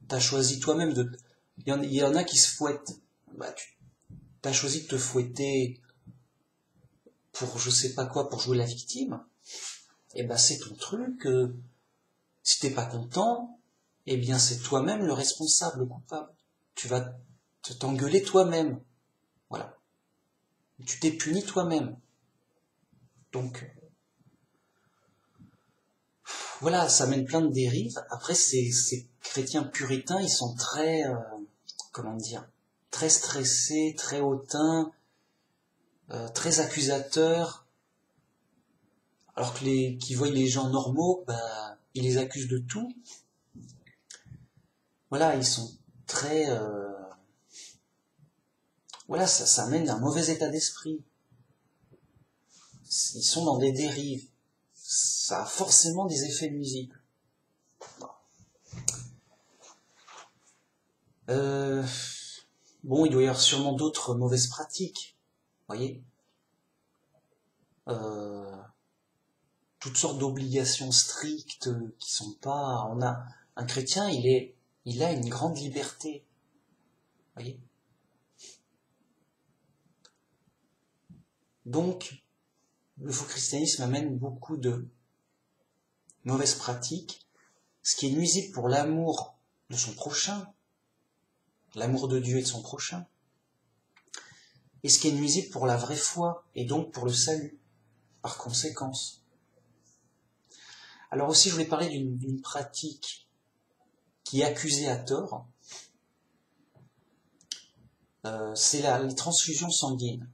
T'as choisi toi-même de... Il y en a qui se fouettent. Bah, t'as choisi de te fouetter pour je sais pas quoi, pour jouer la victime. Et bah, c'est ton truc. Si t'es pas content, eh bien, c'est toi-même le responsable, le coupable. Tu vas t'engueuler toi-même. Voilà. Tu t'es puni toi-même. Donc, voilà, ça mène plein de dérives. Après, ces chrétiens puritains, ils sont très, comment dire, très stressés, très hautains, très accusateurs. Alors que qui voient les gens normaux, bah, ils les accusent de tout. Voilà, ils sont très, voilà, ça mène à un mauvais état d'esprit. Ils sont dans des dérives. Ça a forcément des effets nuisibles. Bon, il doit y avoir sûrement d'autres mauvaises pratiques, voyez. Toutes sortes d'obligations strictes qui sont pas. Un chrétien, il a une grande liberté, voyez. Donc, le faux christianisme amène beaucoup de mauvaises pratiques, ce qui est nuisible pour l'amour de son prochain, l'amour de Dieu et de son prochain, et ce qui est nuisible pour la vraie foi, et donc pour le salut, par conséquence. Alors aussi, je voulais parler d'une pratique qui est accusée à tort, c'est les transfusions sanguines.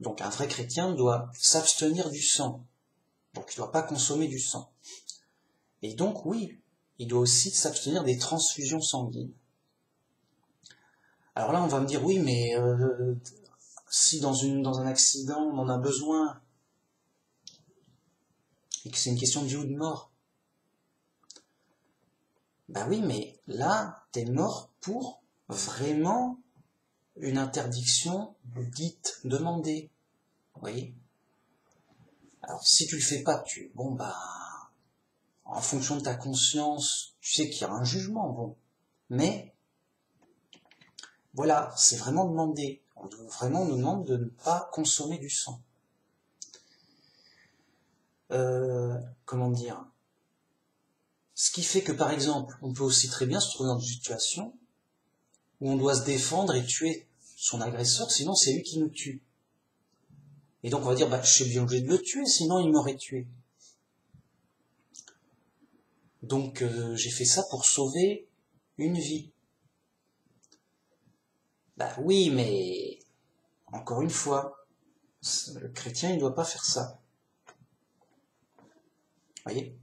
Donc un vrai chrétien doit s'abstenir du sang, donc il ne doit pas consommer du sang. Et donc oui, il doit aussi s'abstenir des transfusions sanguines. Alors là, on va me dire, oui, mais si dans un accident, on en a besoin, et que c'est une question de vie ou de mort, ben oui, mais là, t'es mort pour vraiment une interdiction dite, demandée. Vous voyez? Alors, si tu le fais pas, bon, bah, en fonction de ta conscience, tu sais qu'il y aura un jugement, bon. Mais, voilà, c'est vraiment demandé. On nous demande de ne pas consommer du sang. Comment dire? Ce qui fait que, par exemple, on peut aussi très bien se trouver dans une situation où on doit se défendre et tuer son agresseur, sinon c'est lui qui nous tue. Et donc on va dire, bah, je suis bien obligé de le tuer, sinon il m'aurait tué. Donc j'ai fait ça pour sauver une vie. Bah oui, mais encore une fois, le chrétien il ne doit pas faire ça. Voyez?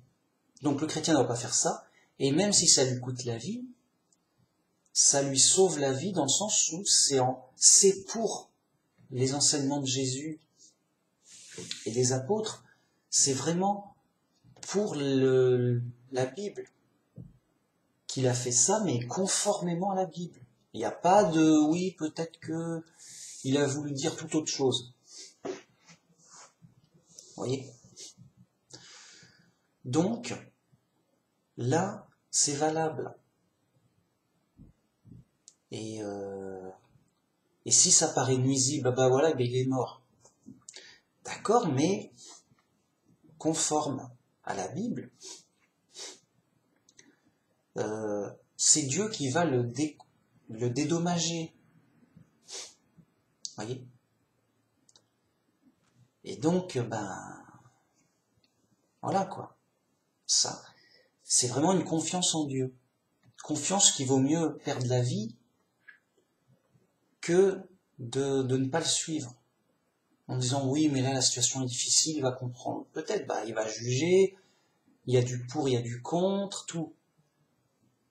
Donc le chrétien ne doit pas faire ça, et même si ça lui coûte la vie, ça lui sauve la vie dans le sens où c'est pour les enseignements de Jésus et des apôtres, c'est vraiment pour la Bible qu'il a fait ça, mais conformément à la Bible. Il n'y a pas de oui, peut-être que il a voulu dire tout autre chose. Vous voyez? Donc, là, c'est valable. Et, et si ça paraît nuisible, bah voilà, ben il est mort. D'accord, mais conforme à la Bible, c'est Dieu qui va le dédommager. Voyez? Et donc, ben, voilà quoi. Ça, c'est vraiment une confiance en Dieu. Confiance qui vaut mieux perdre la vie que de ne pas le suivre. En disant oui, mais là la situation est difficile, il va comprendre. Peut-être, bah, il va juger, il y a du pour, il y a du contre, tout.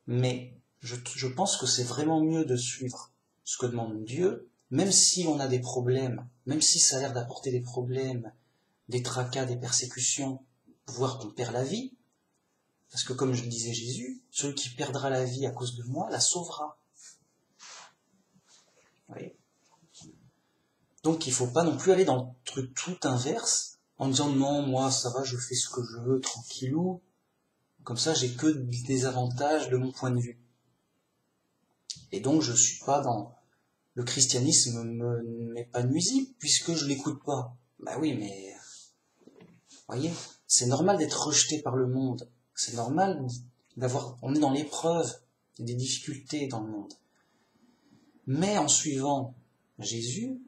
Mais je pense que c'est vraiment mieux de suivre ce que demande Dieu, même si on a des problèmes, même si ça a l'air d'apporter des problèmes, des tracas, des persécutions, voire qu'on perd la vie. Parce que comme je disais Jésus, celui qui perdra la vie à cause de moi la sauvera. Vous voyez ? Donc il ne faut pas non plus aller dans le truc tout inverse, en disant non, moi ça va, je fais ce que je veux, tranquillou, comme ça j'ai que des avantages de mon point de vue. Et donc je suis pas dans... Le christianisme m'est pas nuisible, puisque je l'écoute pas. Bah oui, mais... Voyez, c'est normal d'être rejeté par le monde. C'est normal d'avoir... On est dans l'épreuve, il y a des difficultés dans le monde. Mais en suivant Jésus,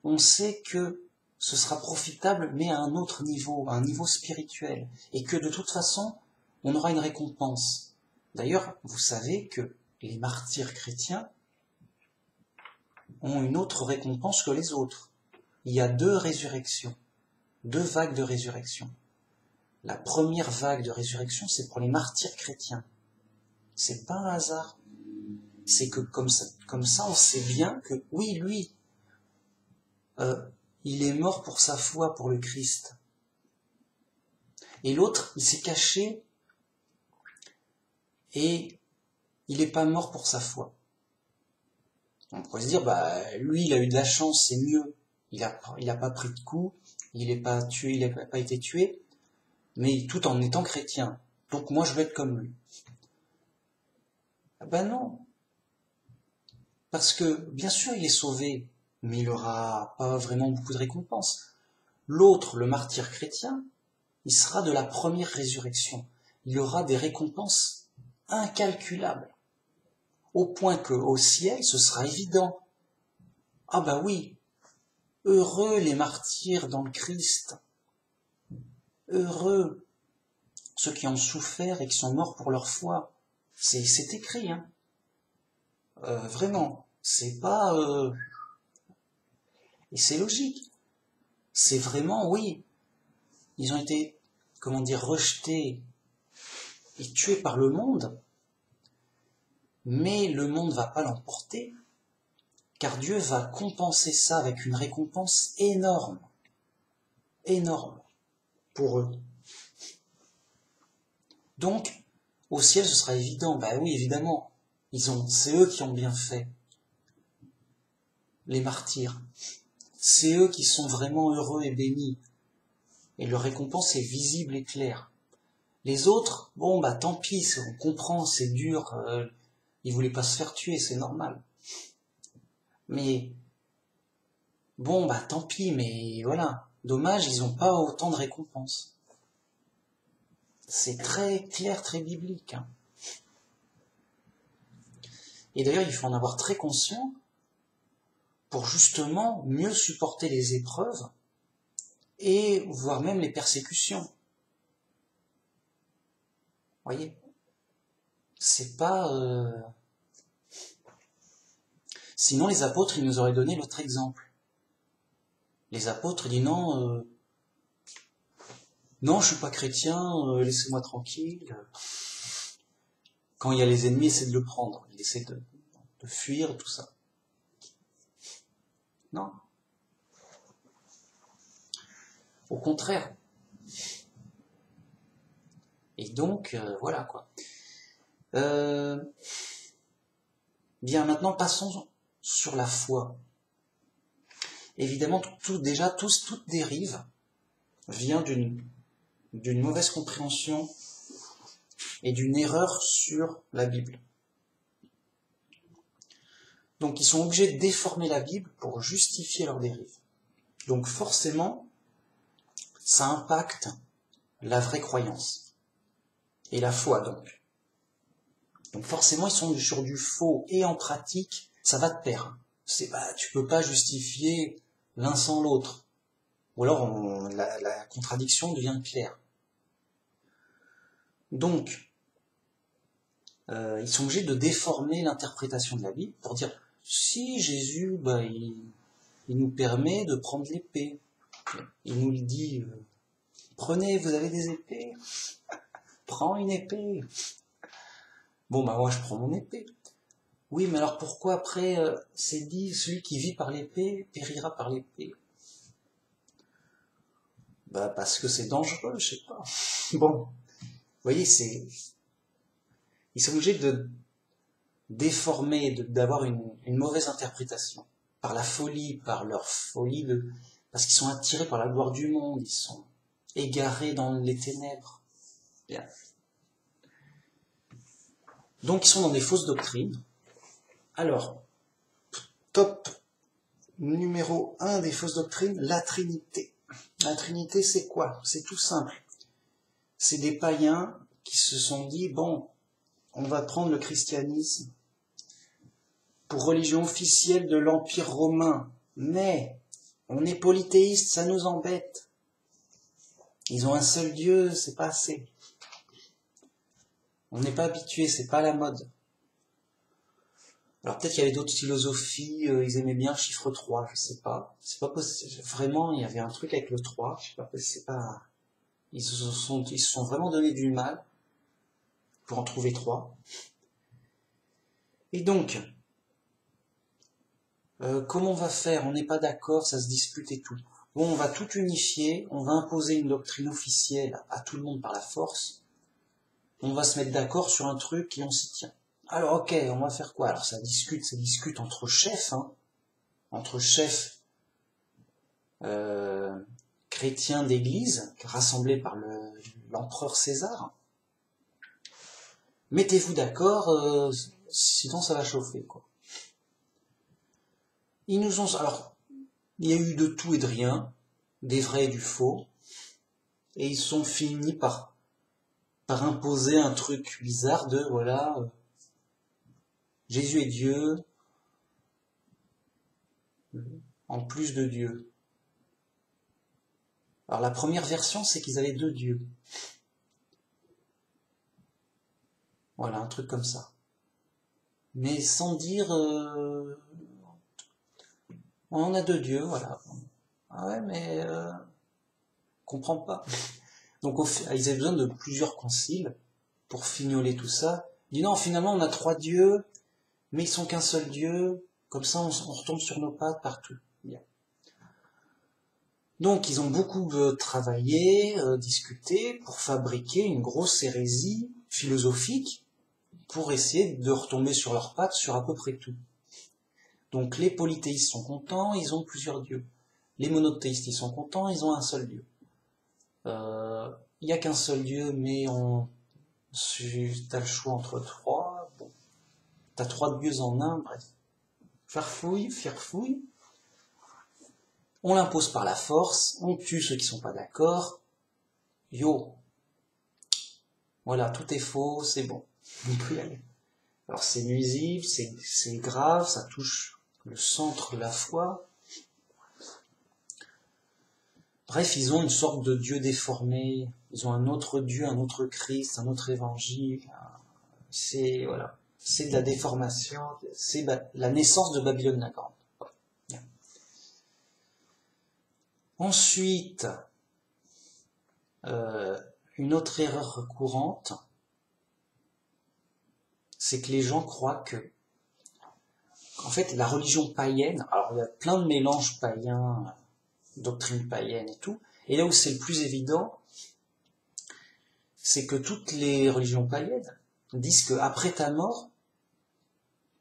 on sait que ce sera profitable, mais à un autre niveau, à un niveau spirituel. Et que de toute façon, on aura une récompense. D'ailleurs, vous savez que les martyrs chrétiens ont une autre récompense que les autres. Il y a 2 résurrections, 2 vagues de résurrection. La première vague de résurrection, c'est pour les martyrs chrétiens. C'est pas un hasard. C'est que comme ça, on sait bien que, oui, lui, il est mort pour sa foi, pour le Christ. Et l'autre, il s'est caché et il n'est pas mort pour sa foi. On pourrait se dire, bah, lui, il a eu de la chance, c'est mieux. Il a pas pris de coups, il n'est pas tué, il n'a pas été tué, mais tout en étant chrétien. Donc moi, je vais être comme lui. Ben non. Parce que, bien sûr, il est sauvé, mais il n'aura pas vraiment beaucoup de récompenses. L'autre, le martyr chrétien, il sera de la première résurrection. Il aura des récompenses incalculables. Au point qu'au ciel, ce sera évident. Ah bah oui, heureux les martyrs dans le Christ. Heureux ceux qui ont souffert et qui sont morts pour leur foi. C'est écrit, hein. Vraiment, c'est pas... Et c'est logique. C'est vraiment, oui, ils ont été, comment dire, rejetés et tués par le monde, mais le monde ne va pas l'emporter, car Dieu va compenser ça avec une récompense énorme, énorme, pour eux. Donc, au ciel, ce sera évident, bah oui, évidemment, c'est eux qui ont bien fait, les martyrs. C'est eux qui sont vraiment heureux et bénis, et leur récompense est visible et claire. Les autres, bon, bah tant pis, on comprend, c'est dur, ils voulaient pas se faire tuer, c'est normal. Mais, bon, bah tant pis, mais voilà, dommage, ils n'ont pas autant de récompenses. C'est très clair, très biblique. Hein. Et d'ailleurs, il faut en avoir très conscient pour justement mieux supporter les épreuves et voire même les persécutions. Voyez, c'est pas... Sinon, les apôtres, ils nous auraient donné l'autre exemple. Les apôtres, ils disent non, non, je suis pas chrétien, laissez-moi tranquille. Quand il y a les ennemis, essaie de le prendre, il essaie de fuir, tout ça. Non. Au contraire. Et donc, voilà quoi. Bien, maintenant, passons sur la foi. Évidemment, toute dérive vient d'une mauvaise compréhension et d'une erreur sur la Bible. Donc ils sont obligés de déformer la Bible pour justifier leur dérive. Donc forcément, ça impacte la vraie croyance. Et la foi donc. Donc forcément, ils sont sur du faux et en pratique, ça va de pair. Tu peux pas justifier l'un sans l'autre. Ou alors la contradiction devient claire. Donc, ils sont obligés de déformer l'interprétation de la Bible pour dire si Jésus, il nous permet de prendre l'épée. Il nous le dit, prenez, vous avez des épées, prends une épée. Bon, moi je prends mon épée. Oui, mais alors pourquoi après c'est dit celui qui vit par l'épée périra par l'épée? Parce que c'est dangereux, je sais pas. Bon, vous voyez, ils sont obligés de déformer, d'avoir une mauvaise interprétation par la folie, par leur folie parce qu'ils sont attirés par la gloire du monde, ils sont égarés dans les ténèbres. Bien. Donc ils sont dans des fausses doctrines. Alors, top numéro 1 des fausses doctrines, la Trinité. La Trinité, c'est quoi? C'est tout simple. C'est des païens qui se sont dit, bon, on va prendre le christianisme pour religion officielle de l'Empire romain, mais on est polythéiste, ça nous embête. Ils ont un seul Dieu, c'est pas assez. On n'est pas habitué, c'est pas la mode. Alors peut-être qu'il y avait d'autres philosophies, ils aimaient bien le chiffre 3, je sais pas. C'est pas possible. Vraiment, il y avait un truc avec le 3, je sais pas, c'est pas. Ils se sont vraiment donné du mal pour en trouver 3. Et donc, comment on va faire? On n'est pas d'accord, ça se dispute et tout. Bon, on va tout unifier, on va imposer une doctrine officielle à tout le monde par la force. On va se mettre d'accord sur un truc et on s'y tient. Alors ok, on va faire quoi? Alors ça discute entre chefs, entre chefs chrétiens d'église, rassemblés par l'empereur César. Mettez-vous d'accord, sinon ça va chauffer, quoi. Alors, il y a eu de tout et de rien, des vrais et du faux, et ils sont finis par imposer un truc bizarre de, voilà, Jésus est Dieu, en plus de Dieu. Alors la première version, c'est qu'ils avaient 2 dieux. Voilà, un truc comme ça. Mais sans dire, on a 2 dieux, voilà. Ah ouais, mais comprends pas. Donc ils avaient besoin de plusieurs conciles pour fignoler tout ça. Ils disent non, finalement on a 3 dieux, mais ils sont qu'un seul Dieu, comme ça on retombe sur nos pattes partout. Bien. Donc ils ont beaucoup travaillé, discuté pour fabriquer une grosse hérésie philosophique pour essayer de retomber sur leurs pattes sur à peu près tout. Donc les polythéistes sont contents, ils ont plusieurs dieux. Les monothéistes ils sont contents, ils ont un seul Dieu. Il n'y a qu'un seul Dieu, mais t'as le choix entre 3. Bon, t'as 3 dieux en un, bref. Farfouille. On l'impose par la force, on tue ceux qui sont pas d'accord. Yo. Voilà, tout est faux, c'est bon. On peut y aller. Alors c'est nuisible, c'est grave, ça touche le centre de la foi. Bref, ils ont une sorte de Dieu déformé, ils ont un autre Dieu, un autre Christ, un autre évangile. C'est de la déformation, c'est la naissance de Babylone la Grande. Bien. Ensuite, une autre erreur courante, c'est que les gens croient que, en fait, la religion païenne, alors il y a plein de mélanges païens, doctrine païenne et tout, et là où c'est le plus évident, c'est que toutes les religions païennes disent que après ta mort,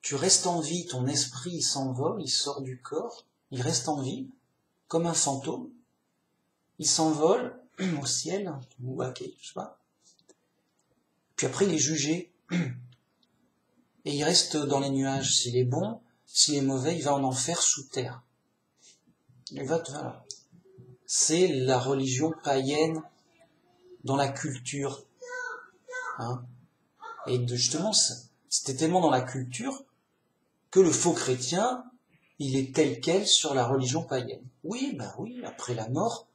tu restes en vie, ton esprit il s'envole, il sort du corps, il reste en vie, comme un fantôme, il s'envole au ciel, ou ok, je sais pas, puis après il est jugé, et il reste dans les nuages, s'il est bon, s'il est mauvais, il va en enfer sous terre. Voilà. C'est la religion païenne dans la culture. Hein. Et justement, c'était tellement dans la culture que le faux chrétien, il est tel quel sur la religion païenne. Oui, après la mort,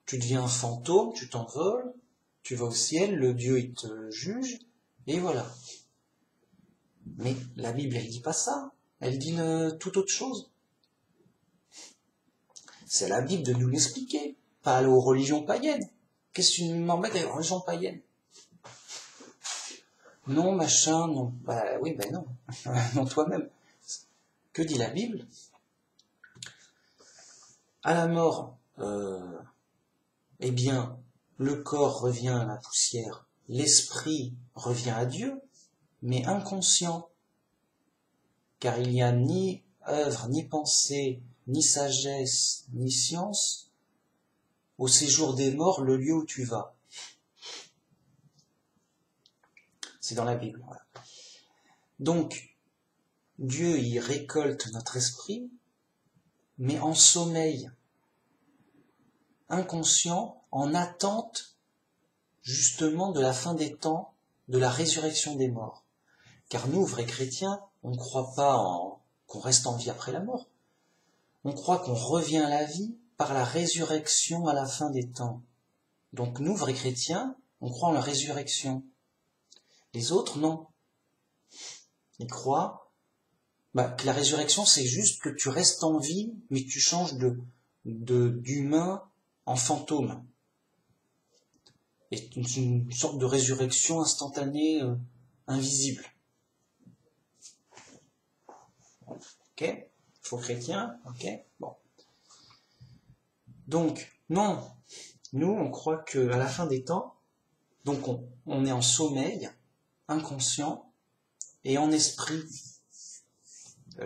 tu deviens un fantôme, tu t'envoles, tu vas au ciel, le Dieu il te juge, et voilà. Mais la Bible, elle dit pas ça. Elle dit toute autre chose. C'est à la Bible de nous l'expliquer, pas aller aux religions païennes. Qu'est-ce que tu m'embêtes avec les religions païennes? Non, machin, non. Oui, non. Non, toi-même. Que dit la Bible? À la mort, eh bien, le corps revient à la poussière, l'esprit revient à Dieu, mais inconscient, car il n'y a ni œuvre, ni pensée, ni sagesse, ni science, au séjour des morts, le lieu où tu vas. C'est dans la Bible. Voilà. Donc, Dieu y récolte notre esprit, mais en sommeil, inconscient, en attente justement de la fin des temps, de la résurrection des morts. Car nous, vrais chrétiens, on ne croit pas qu'on reste en vie après la mort. On croit qu'on revient à la vie par la résurrection à la fin des temps. Donc nous, vrais chrétiens, on croit en la résurrection. Les autres, non. Ils croient que la résurrection, c'est juste que tu restes en vie, mais tu changes d'humain en fantôme. Et une sorte de résurrection instantanée, invisible. Ok? Faux chrétien, ok? Bon. Donc, non. Nous, on croit qu'à la fin des temps, donc on est en sommeil, inconscient, et en esprit,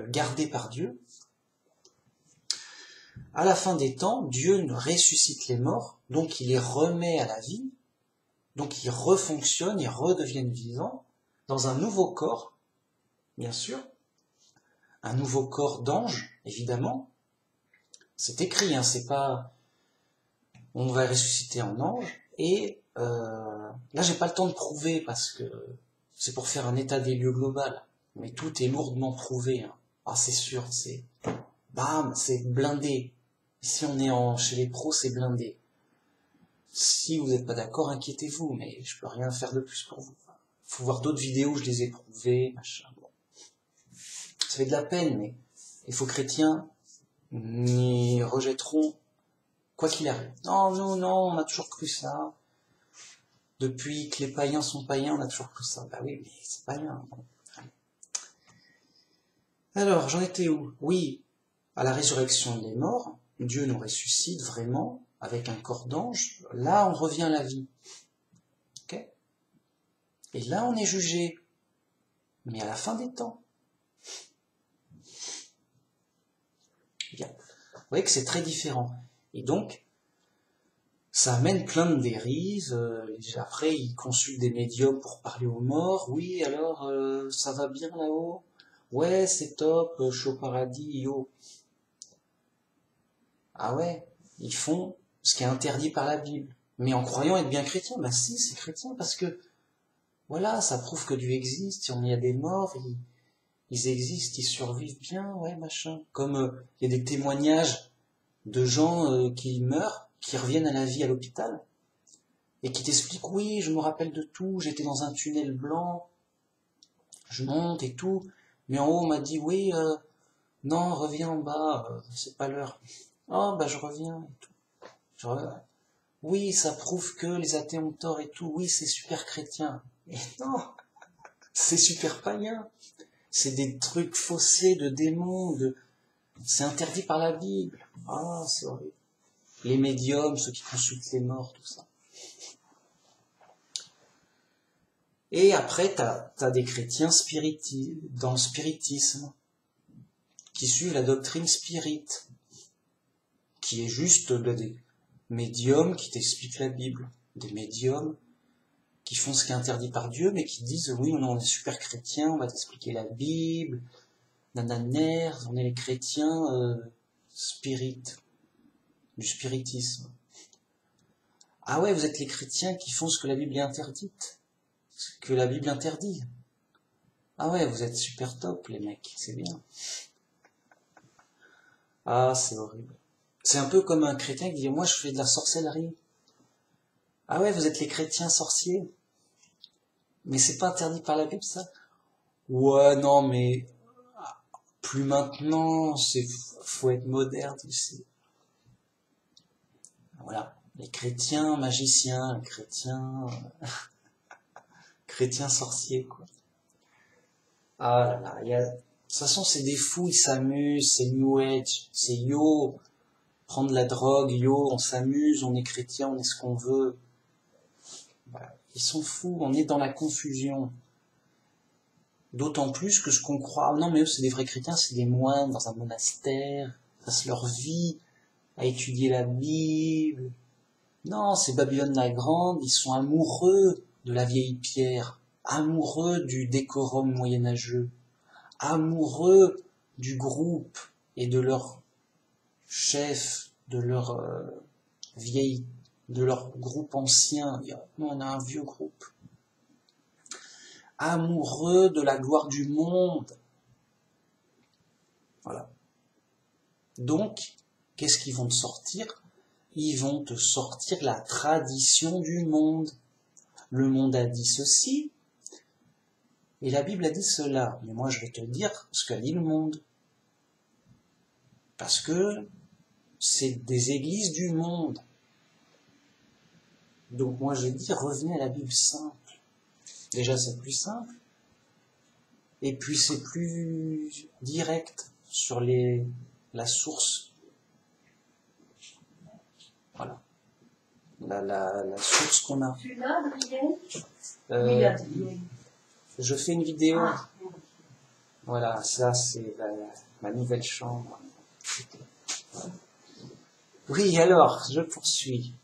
gardé par Dieu. À la fin des temps, Dieu ressuscite les morts, donc il les remet à la vie, donc ils refonctionnent, ils redeviennent vivants, dans un nouveau corps, bien sûr, un nouveau corps d'ange, évidemment. C'est écrit, hein, c'est pas on va ressusciter en ange, et là j'ai pas le temps de prouver parce que c'est pour faire un état des lieux global, mais tout est lourdement prouvé. Hein. Ah c'est sûr, c'est bam, c'est blindé. Ici on est chez les pros, c'est blindé. Si vous n'êtes pas d'accord, inquiétez-vous, mais je peux rien faire de plus pour vous. Faut voir d'autres vidéos, je les ai prouvées, machin. Bon. Ça fait de la peine, mais les faux chrétiens n'y rejetteront quoi qu'il arrive. Non, on a toujours cru ça. Depuis que les païens sont païens, on a toujours cru ça. Bah oui, mais c'est païen. Bon. Alors, j'en étais où? Oui, à la résurrection des morts, Dieu nous ressuscite vraiment, avec un corps d'ange. Là, on revient à la vie. Ok? Et là, on est jugé. Mais à la fin des temps. Bien. Vous voyez que c'est très différent. Et donc, ça amène plein de dérives. Après, ils consultent des médiums pour parler aux morts. Oui, alors, ça va bien là-haut? Ouais, c'est top, je suis au paradis, yo. Ah ouais, ils font ce qui est interdit par la Bible. Mais en croyant être bien chrétien, bah si, c'est chrétien, parce que, voilà, ça prouve que Dieu existe, il y a des morts, ils existent, ils survivent bien, ouais, machin. Comme il y a des témoignages de gens qui meurent, qui reviennent à la vie à l'hôpital, et qui t'expliquent, oui, je me rappelle de tout, j'étais dans un tunnel blanc, je monte et tout, mais en haut on m'a dit, oui, non, reviens en bas, c'est pas l'heure. Oh, bah je reviens et tout. Oui, ça prouve que les athées ont tort et tout, oui, c'est super chrétien. Et non, c'est super païen. C'est des trucs faussés de démons, c'est interdit par la Bible. Ah, c'est horrible. Les médiums, ceux qui consultent les morts, tout ça. Et après, t'as des chrétiens dans le spiritisme, qui suivent la doctrine spirit, qui est juste des médiums qui t'expliquent la Bible, des médiums qui font ce qui est interdit par Dieu, mais qui disent, oui, on est super chrétiens, on va t'expliquer la Bible, nananer, on est les chrétiens du spiritisme. Ah ouais, vous êtes les chrétiens qui font ce que la Bible est interdite, ce que la Bible interdit. Ah ouais, vous êtes super top les mecs, c'est bien. Ah, c'est horrible. C'est un peu comme un chrétien qui dit, moi je fais de la sorcellerie. Ah ouais, vous êtes les chrétiens sorciers. Mais c'est pas interdit par la Bible, ça? Ouais, non, mais plus maintenant, faut être moderne, tu sais. Voilà. Les chrétiens magiciens, les chrétiens sorciers, quoi. Ah là là, de toute façon, c'est des fous, ils s'amusent, c'est New Age, c'est yo, prendre la drogue, yo, on s'amuse, on est chrétien, on est ce qu'on veut. Voilà. Ils sont fous, on est dans la confusion. D'autant plus que ce qu'on croit, ah non mais eux c'est des vrais chrétiens, c'est des moines dans un monastère, ils passent leur vie à étudier la Bible. Non, c'est Babylone la Grande, ils sont amoureux de la vieille pierre, amoureux du décorum moyenâgeux, amoureux du groupe et de leur chef, de leur vieille, de leur groupe ancien. Nous on a un vieux groupe. Amoureux de la gloire du monde. Voilà. Donc, qu'est-ce qu'ils vont te sortir? Ils vont te sortir la tradition du monde. Le monde a dit ceci, et la Bible a dit cela. Mais moi, je vais te dire ce qu'a dit le monde. Parce que c'est des églises du monde. Donc moi, je dis, revenez à la Bible simple. Déjà, c'est plus simple. Et puis, c'est plus direct sur la source. Voilà. La source qu'on a. Tu l'as, Adrien? Je fais une vidéo. Ah. Voilà, ça c'est ma nouvelle chambre. Oui, alors, je poursuis.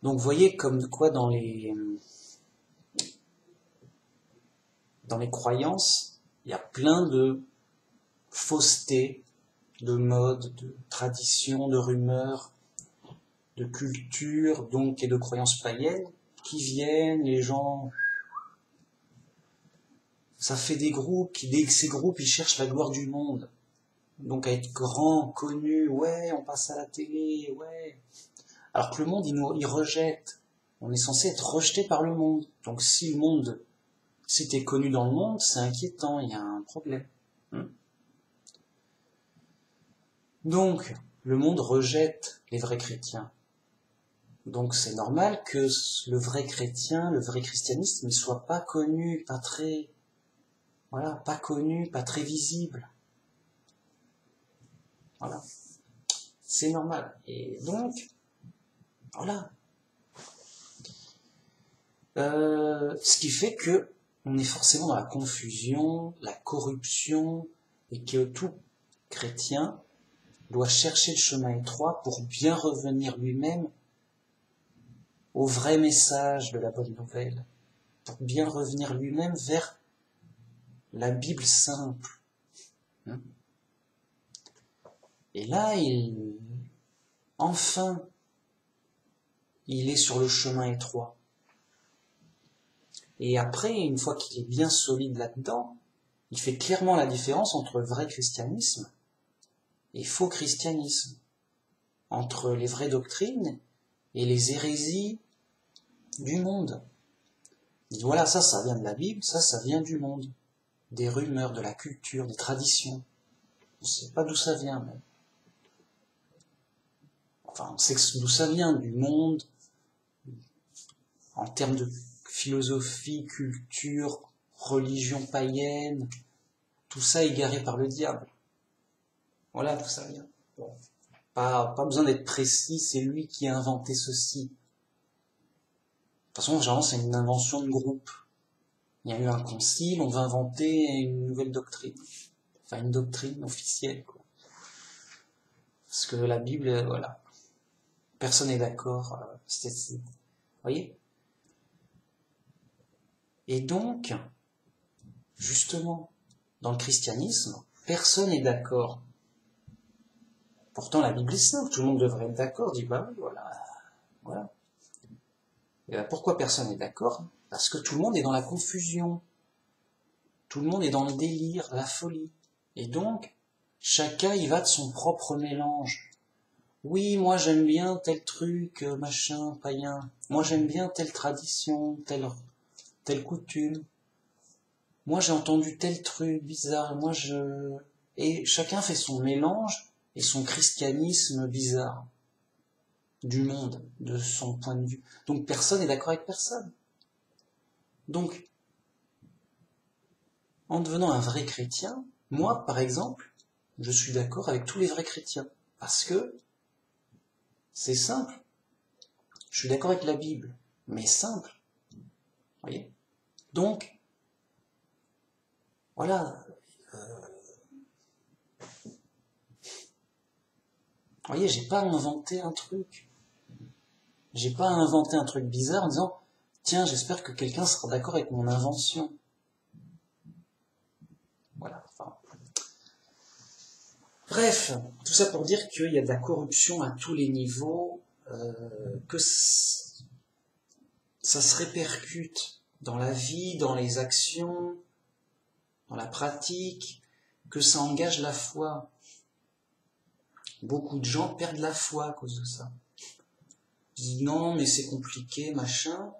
Donc, vous voyez comme quoi dans les croyances, il y a plein de faussetés, de modes, de traditions, de rumeurs, de cultures, donc, et de croyances païennes qui viennent, les gens... Ça fait des groupes, ces groupes, ils cherchent la gloire du monde. Donc à être grand, connu, ouais, on passe à la télé, ouais. Alors que le monde, il rejette. On est censé être rejeté par le monde. Donc si t'es connu dans le monde, c'est inquiétant, il y a un problème. Donc, le monde rejette les vrais chrétiens. Donc c'est normal que le vrai chrétien, le vrai christianisme ne soit pas connu, pas très visible. Voilà. C'est normal. Et donc, voilà. Ce qui fait que on est forcément dans la confusion, la corruption, et que tout chrétien doit chercher le chemin étroit pour bien revenir lui-même au vrai message de la bonne nouvelle, pour bien revenir lui-même vers la Bible simple. Et là, enfin, il est sur le chemin étroit. Et après, une fois qu'il est bien solide là-dedans, il fait clairement la différence entre le vrai christianisme et faux christianisme, entre les vraies doctrines et les hérésies du monde. Il dit voilà, ça vient de la Bible, ça vient du monde, des rumeurs, de la culture, des traditions. On ne sait pas d'où ça vient, même. Enfin, on sait d'où ça vient, du monde, en termes de philosophie, culture, religion païenne, tout ça égaré par le diable. Voilà d'où ça vient. Bon. Pas besoin d'être précis, c'est lui qui a inventé ceci. De toute façon, généralement, c'est une invention de groupe. Il y a eu un concile, on va inventer une nouvelle doctrine. Enfin, une doctrine officielle, quoi. Parce que la Bible, voilà. Personne n'est d'accord. Vous voyez? Et donc, justement, dans le christianisme, personne n'est d'accord. Pourtant, la Bible est simple, tout le monde devrait être d'accord, dit bah oui, voilà. Et pourquoi personne n'est d'accord? Parce que tout le monde est dans la confusion, tout le monde est dans le délire, la folie. Et donc, chacun y va de son propre mélange. Oui, moi j'aime bien tel truc, machin, païen. Moi j'aime bien telle tradition, telle coutume. Moi j'ai entendu tel truc bizarre. Et chacun fait son mélange et son christianisme bizarre du monde, de son point de vue. Donc personne n'est d'accord avec personne. Donc, en devenant un vrai chrétien, moi par exemple, je suis d'accord avec tous les vrais chrétiens. Parce que c'est simple. Je suis d'accord avec la Bible, mais simple. Vous voyez? Donc, voilà. Vous voyez, j'ai pas inventé un truc. J'ai pas inventé un truc bizarre en disant, tiens, j'espère que quelqu'un sera d'accord avec mon invention. Voilà. Enfin, bref, tout ça pour dire qu'il y a de la corruption à tous les niveaux, que ça se répercute dans la vie, dans les actions, dans la pratique, que ça engage la foi. Beaucoup de gens perdent la foi à cause de ça. Ils disent non, mais c'est compliqué, machin.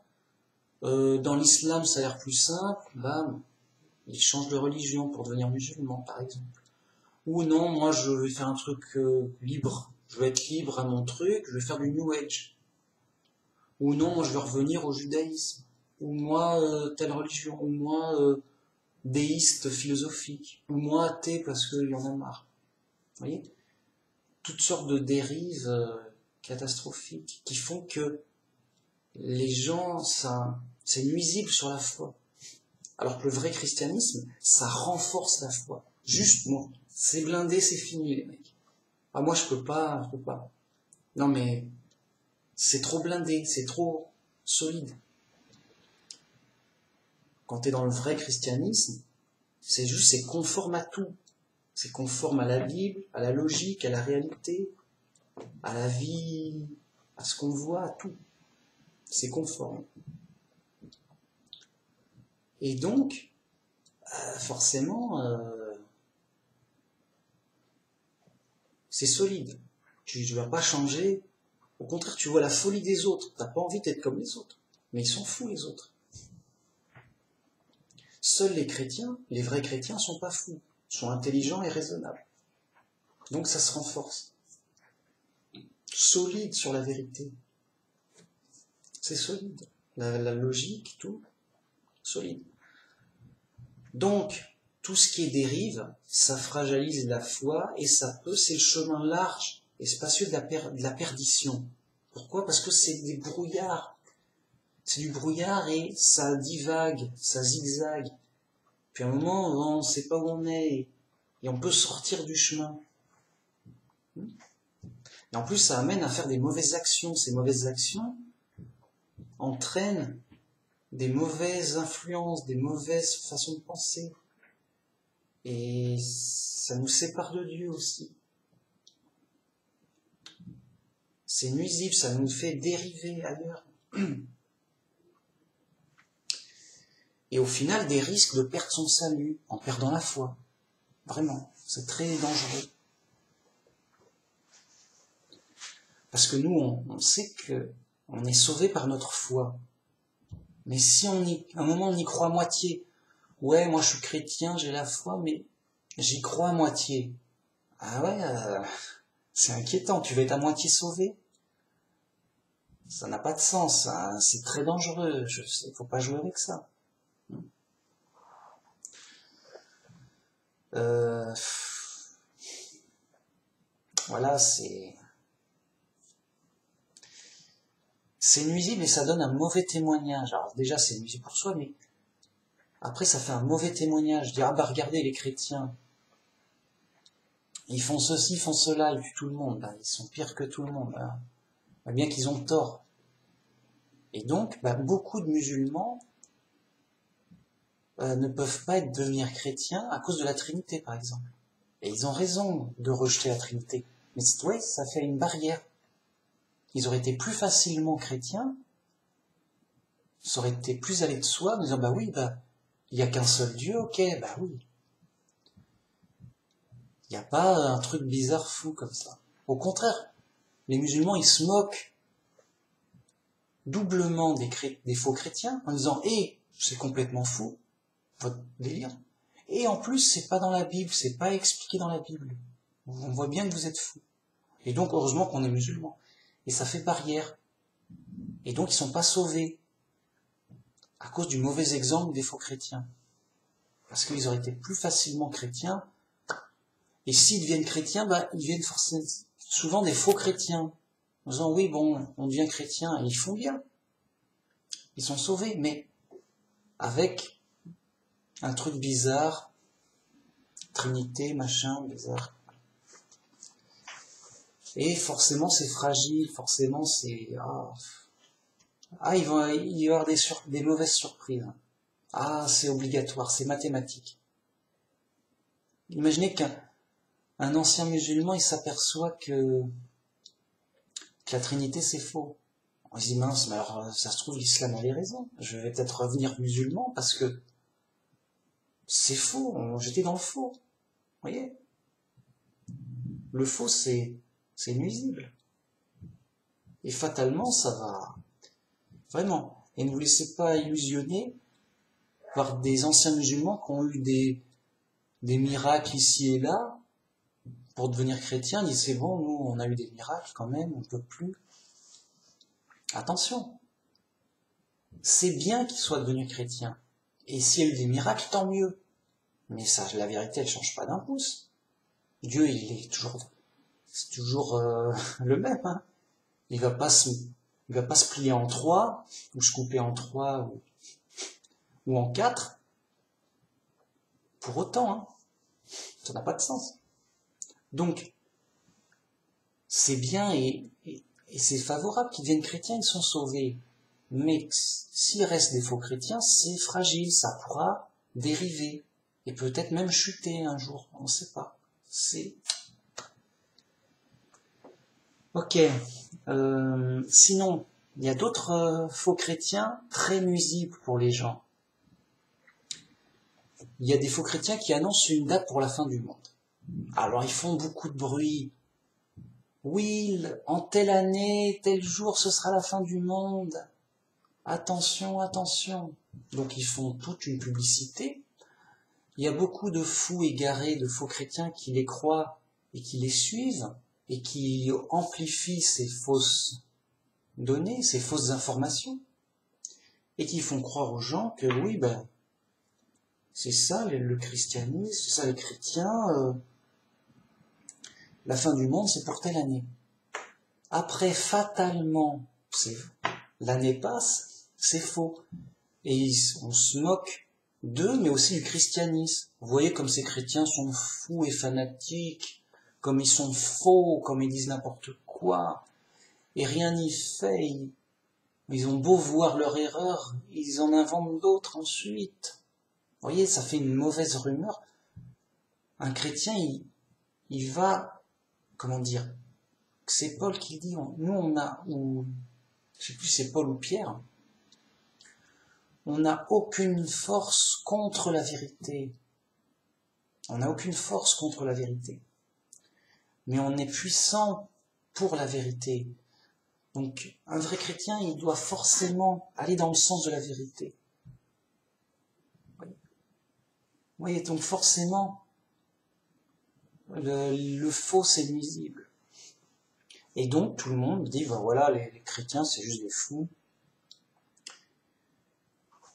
Dans l'islam, ça a l'air plus simple. Bam, ils changent de religion pour devenir musulmans, par exemple. Ou non, moi je vais faire un truc libre. Je vais être libre à mon truc, je vais faire du New Age. Ou non, moi je vais revenir au judaïsme. Ou moi, telle religion. Ou moi, déiste philosophique. Ou moi, athée parce qu'il y en a marre. Vous voyez? Toutes sortes de dérives catastrophiques qui font que les gens, c'est nuisible sur la foi. Alors que le vrai christianisme, ça renforce la foi. Juste, moi, c'est blindé, c'est fini, les mecs. Ah, moi, je peux pas. Non, mais c'est trop blindé, c'est trop solide. Quand t'es dans le vrai christianisme, c'est conforme à tout. C'est conforme à la Bible, à la logique, à la réalité, à la vie, à ce qu'on voit, à tout. C'est conforme. Et donc, forcément, c'est solide. Tu ne vas pas changer. Au contraire, tu vois la folie des autres. Tu n'as pas envie d'être comme les autres. Mais ils sont fous, les autres. Seuls les chrétiens, les vrais chrétiens, sont pas fous. Sont intelligents et raisonnables. Donc ça se renforce. Solide sur la vérité. C'est solide. La logique, tout. Solide. Donc, tout ce qui est dérive, ça fragilise la foi et c'est le chemin large et spacieux de la perdition. Pourquoi? Parce que c'est des brouillards. C'est du brouillard et ça divague, ça zigzague. Puis à un moment, on ne sait pas où on est et on peut sortir du chemin. Et en plus, ça amène à faire des mauvaises actions. Ces mauvaises actions entraînent des mauvaises influences, des mauvaises façons de penser. Et ça nous sépare de Dieu aussi. C'est nuisible, ça nous fait dériver ailleurs. Et au final, des risques de perdre son salut en perdant la foi. Vraiment, c'est très dangereux. Parce que nous, on sait qu'on est sauvé par notre foi. Mais si à un moment on y croit à moitié, ouais, moi je suis chrétien, j'ai la foi, mais j'y crois à moitié. Ah ouais, c'est inquiétant, tu vas être à moitié sauvé. Ça n'a pas de sens, hein. C'est très dangereux, il faut pas jouer avec ça. Voilà, c'est nuisible et ça donne un mauvais témoignage. Alors déjà c'est nuisible pour soi, mais après ça fait un mauvais témoignage. Dire, ah bah regardez les chrétiens, ils font ceci, ils font cela, ils tuent tout le monde, ils sont pires que tout le monde. Bien qu'ils ont tort. Et donc, beaucoup de musulmans ne peuvent pas devenir chrétiens à cause de la Trinité, par exemple. Et ils ont raison de rejeter la Trinité. Mais ouais, ça fait une barrière. Ils auraient été plus facilement chrétiens, ça aurait été plus allé de soi, en disant, bah oui, bah, il n'y a qu'un seul Dieu, ok, bah oui. Il n'y a pas un truc bizarre fou comme ça. Au contraire, les musulmans, ils se moquent doublement des faux chrétiens, en disant, c'est complètement fou, votre délire. Et en plus, c'est pas dans la Bible, c'est pas expliqué dans la Bible. On voit bien que vous êtes fous. Et donc, heureusement qu'on est musulmans. Et ça fait barrière. Et donc, ils sont pas sauvés. À cause du mauvais exemple des faux chrétiens. Parce qu'ils auraient été plus facilement chrétiens. Et s'ils deviennent chrétiens, bah, ils deviennent forcément, souvent des faux chrétiens. En disant, oui, bon, on devient chrétien, et ils font bien. Ils sont sauvés, mais avec un truc bizarre, Trinité, machin, bizarre. Et forcément, c'est fragile, forcément, c'est... il va y avoir des mauvaises surprises. C'est obligatoire, c'est mathématique. Imaginez qu'un ancien musulman, il s'aperçoit que la Trinité, c'est faux. On se dit, mince, mais alors, ça se trouve, l'islam avait raison. Je vais peut-être revenir musulman parce que c'est faux, j'étais dans le faux. Vous voyez? Le faux, c'est nuisible. Et fatalement, ça va... Vraiment. Et ne vous laissez pas illusionner par des anciens musulmans qui ont eu des miracles ici et là pour devenir chrétiens. Ils disent, c'est bon, nous, on a eu des miracles quand même, on ne peut plus. Attention. C'est bien qu'ils soient devenus chrétiens. Et s'il y a eu des miracles, tant mieux. Mais ça, la vérité, elle change pas d'un pouce. Dieu, c'est toujours le même. Hein. Il va pas se plier en 3, ou se couper en 3, ou en 4. Pour autant, hein. Ça n'a pas de sens. Donc, c'est bien et c'est favorable qu'ils deviennent chrétiens, ils sont sauvés. Mais s'il reste des faux chrétiens, c'est fragile, ça pourra dériver. Et peut-être même chuter un jour, on ne sait pas. Ok. Sinon, il y a d'autres faux chrétiens très nuisibles pour les gens. Il y a des faux chrétiens qui annoncent une date pour la fin du monde. Alors ils font beaucoup de bruit. Oui, en telle année, tel jour, ce sera la fin du monde. Attention, attention. Donc ils font toute une publicité. Il y a beaucoup de fous égarés, de faux chrétiens qui les croient et qui les suivent et qui amplifient ces fausses données, ces fausses informations et qui font croire aux gens que oui, ben, c'est ça le christianisme, c'est ça les chrétiens, la fin du monde c'est pour telle année. Après, fatalement, l'année passe, c'est faux. Et on se moque d'eux, mais aussi du christianisme. Vous voyez comme ces chrétiens sont fous et fanatiques, comme ils sont faux, comme ils disent n'importe quoi, et rien n'y fait. Ils ont beau voir leur erreur, ils en inventent d'autres ensuite. Vous voyez, ça fait une mauvaise rumeur. Un chrétien, il va, comment dire, c'est Paul qui dit, nous on a, ou je sais plus c'est Paul ou Pierre, on n'a aucune force contre la vérité. On n'a aucune force contre la vérité. Mais on est puissant pour la vérité. Donc, un vrai chrétien, il doit forcément aller dans le sens de la vérité. Vous voyez, donc forcément, le faux, c'est nuisible. Et donc, tout le monde dit, ben voilà, les chrétiens, c'est juste des fous,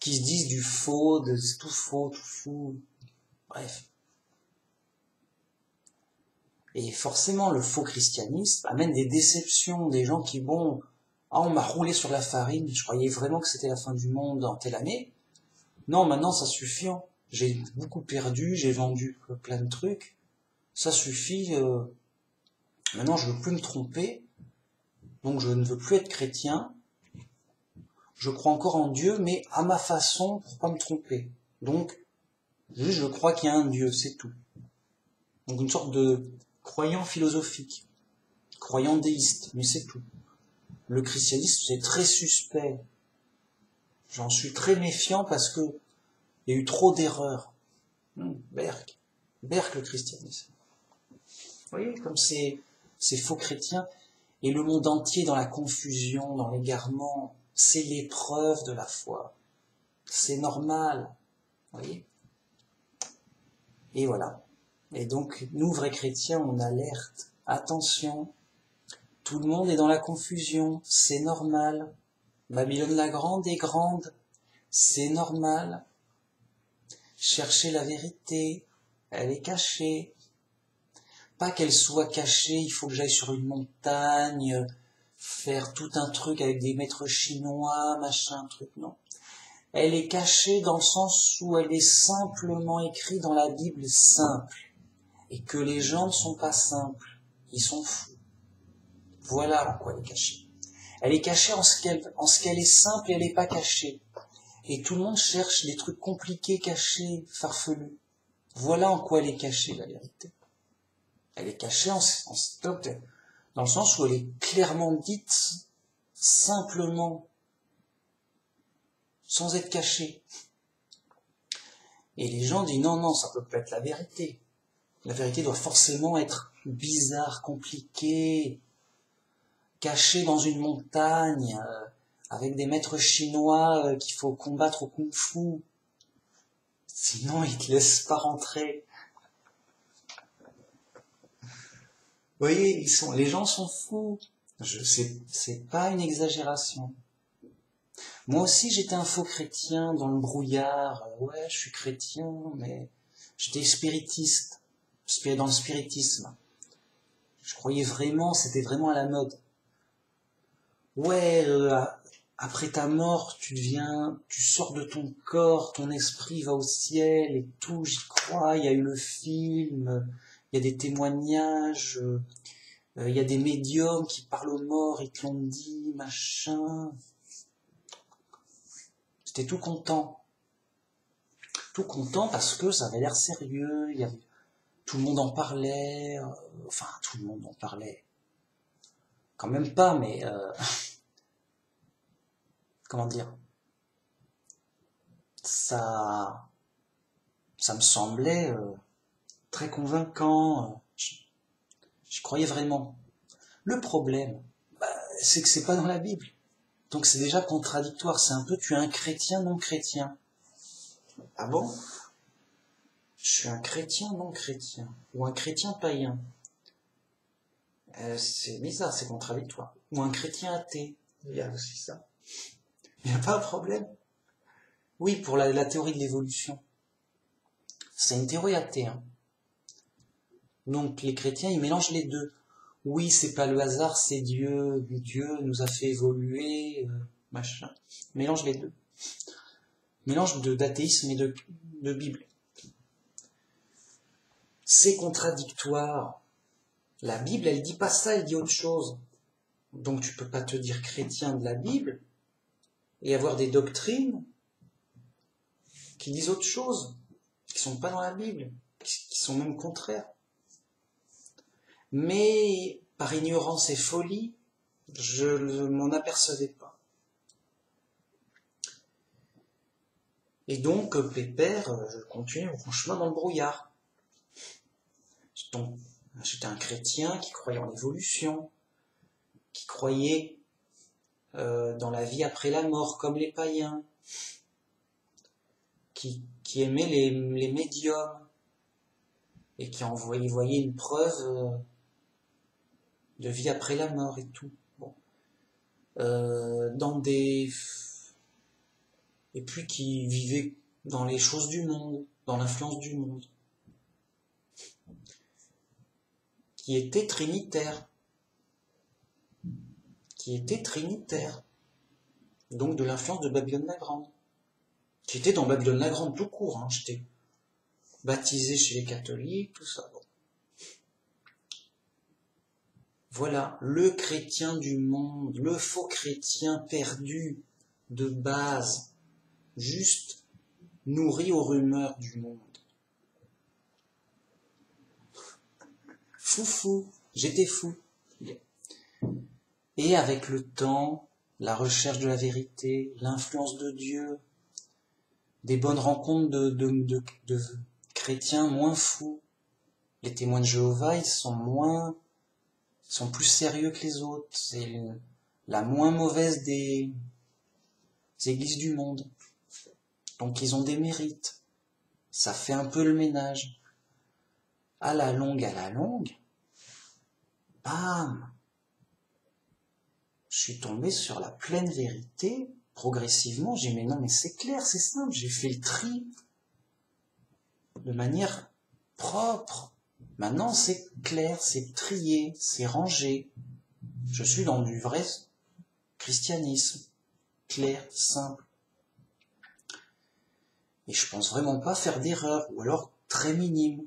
qui se disent du faux, de tout faux, bref. Et forcément, le faux christianisme amène des déceptions, des gens qui, on m'a roulé sur la farine, je croyais vraiment que c'était la fin du monde en telle année. Non, maintenant, ça suffit, hein. J'ai beaucoup perdu, j'ai vendu plein de trucs. Ça suffit, maintenant je veux plus me tromper, donc je ne veux plus être chrétien. Je crois encore en Dieu, mais à ma façon, pour pas me tromper. Donc, juste je crois qu'il y a un Dieu, c'est tout. Donc une sorte de croyant philosophique, croyant déiste, mais c'est tout. Le christianisme, c'est très suspect. J'en suis très méfiant parce que il y a eu trop d'erreurs. Berk le christianisme. Vous voyez, comme ces faux chrétiens, et le monde entier dans la confusion, dans l'égarement, c'est l'épreuve de la foi. C'est normal. Vous voyez ? Et voilà. Et donc, nous, vrais chrétiens, on alerte. Attention, tout le monde est dans la confusion, c'est normal. Babylone la Grande est grande, c'est normal. Cherchez la vérité, elle est cachée. Pas qu'elle soit cachée, il faut que j'aille sur une montagne, faire tout un truc avec des maîtres chinois, machin, truc, non. Elle est cachée dans le sens où elle est simplement écrite dans la Bible simple. Et que les gens ne sont pas simples, ils sont fous. Voilà en quoi elle est cachée. Elle est cachée en ce qu'elle est simple et elle n'est pas cachée. Et tout le monde cherche des trucs compliqués, cachés, farfelus. Voilà en quoi elle est cachée, la vérité. Elle est cachée dans le sens où elle est clairement dite, simplement, sans être cachée. Et les gens disent non, ça peut pas être la vérité. La vérité doit forcément être bizarre, compliquée, cachée dans une montagne, avec des maîtres chinois qu'il faut combattre au kung-fu. Sinon, ils te laissent pas rentrer. Vous voyez, les gens sont fous. C'est pas une exagération. Moi aussi, j'étais un faux chrétien dans le brouillard. Ouais, je suis chrétien, mais j'étais spiritiste. Dans le spiritisme. Je croyais vraiment, c'était vraiment à la mode. Ouais, après ta mort, tu sors de ton corps, ton esprit va au ciel et tout, j'y crois, il y a eu le film, il y a des témoignages, il y a des médiums qui parlent aux morts, ils te l'ont dit, machin. J'étais tout content. Tout content parce que ça avait l'air sérieux, tout le monde en parlait, tout le monde en parlait. Quand même pas, mais comment dire, ça me semblait très convaincant. Je croyais vraiment. Le problème, c'est que c'est pas dans la Bible. Donc c'est déjà contradictoire. C'est un peu, tu es un chrétien non chrétien. Ah bon ? Je suis un chrétien non chrétien. Ou un chrétien païen. C'est bizarre, c'est contradictoire. Ou un chrétien athée. Il y a aussi ça. Il n'y a pas de problème. Oui, pour la théorie de l'évolution. C'est une théorie athée. Hein. Donc les chrétiens, ils mélangent les deux. Oui, c'est pas le hasard, c'est Dieu. Dieu nous a fait évoluer, machin. Mélange les deux. Mélange d'athéisme et de Bible. C'est contradictoire. La Bible, elle dit pas ça, elle dit autre chose. Donc tu peux pas te dire chrétien de la Bible et avoir des doctrines qui disent autre chose, qui sont pas dans la Bible, qui sont même contraires. Mais par ignorance et folie, je ne m'en apercevais pas. Et donc, pépère, je continue mon chemin dans le brouillard. Donc, j'étais un chrétien qui croyait en l'évolution, qui croyait dans la vie après la mort, comme les païens, qui aimait les médiums, et qui voyait une preuve de vie après la mort et tout. Bon. Et puis qui vivait dans les choses du monde, dans l'influence du monde. Qui était trinitaire. Donc de l'influence de Babylone la Grande. Qui était dans Babylone la Grande tout court, hein. J'étais baptisé chez les catholiques, tout ça. Bon. Voilà, le chrétien du monde, le faux chrétien perdu de base, juste nourri aux rumeurs du monde. Fou, j'étais fou. Et avec le temps, la recherche de la vérité, l'influence de Dieu, des bonnes rencontres de chrétiens moins fous. Les témoins de Jéhovah, ils sont plus sérieux que les autres. C'est la moins mauvaise des églises du monde. Donc ils ont des mérites. Ça fait un peu le ménage. À la longue, bam! Je suis tombé sur la pleine vérité. Progressivement, j'ai dit, mais non, mais c'est clair, c'est simple. J'ai fait le tri de manière propre. Maintenant, c'est clair, c'est trié, c'est rangé. Je suis dans du vrai christianisme. Clair, simple. Et je pense vraiment pas faire d'erreur, ou alors très minime.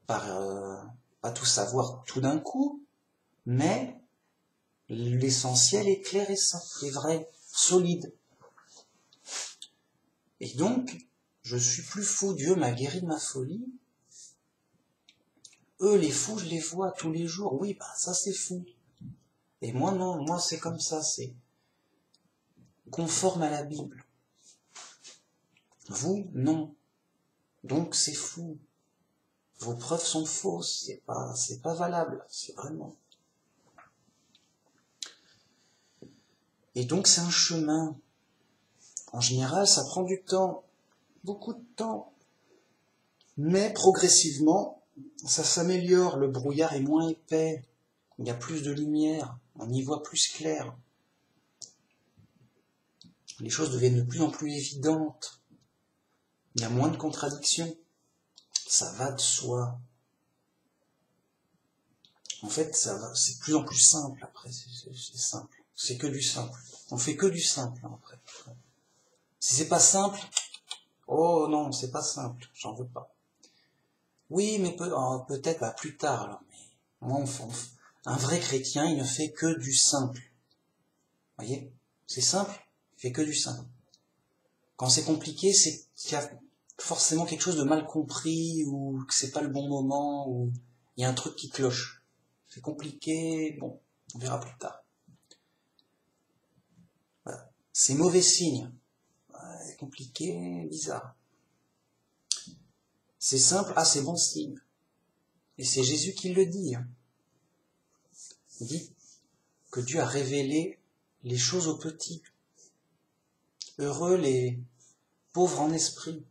Pas tout savoir tout d'un coup, mais l'essentiel est clair et simple, est vrai, solide. Et donc, je suis plus fou, Dieu m'a guéri de ma folie. Eux, les fous, je les vois tous les jours. Oui, bah ça c'est fou. Et moi non, moi c'est comme ça, c'est conforme à la Bible. Vous, non. Donc c'est fou. Vos preuves sont fausses, c'est pas valable, c'est vraiment. Et donc c'est un chemin. En général, ça prend du temps, beaucoup de temps. Mais progressivement, ça s'améliore, le brouillard est moins épais, il y a plus de lumière, on y voit plus clair. Les choses deviennent de plus en plus évidentes. Il y a moins de contradictions. Ça va de soi. En fait, c'est de plus en plus simple après, c'est simple. C'est que du simple. On fait que du simple après. Si c'est pas simple, oh non, c'est pas simple, j'en veux pas. Oui, mais peut-être plus tard alors. Mais moi, un vrai chrétien, il ne fait que du simple. Vous voyez, c'est simple, il fait que du simple. Quand c'est compliqué, c'est qu'il y a forcément quelque chose de mal compris, ou que c'est pas le bon moment, ou il y a un truc qui cloche. C'est compliqué, bon, on verra plus tard. Voilà. C'est mauvais signe. C'est compliqué, bizarre. C'est simple, c'est bon signe. Et c'est Jésus qui le dit. Il dit que Dieu a révélé les choses aux petits. Heureux les pauvres en esprit,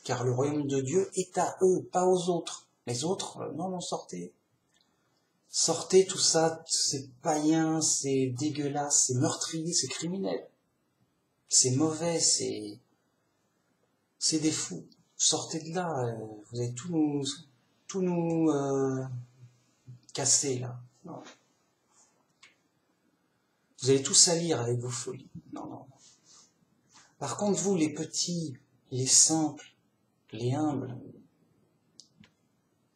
car le royaume de Dieu est à eux, pas aux autres. Les autres, non, sortez. Sortez tout ça, c'est païen, c'est dégueulasse, c'est meurtrier, c'est criminel. C'est mauvais, c'est des fous. Sortez de là, vous allez tout nous casser là. Non. Vous allez tout salir avec vos folies. Non. Par contre, vous, les petits, les simples, les humbles,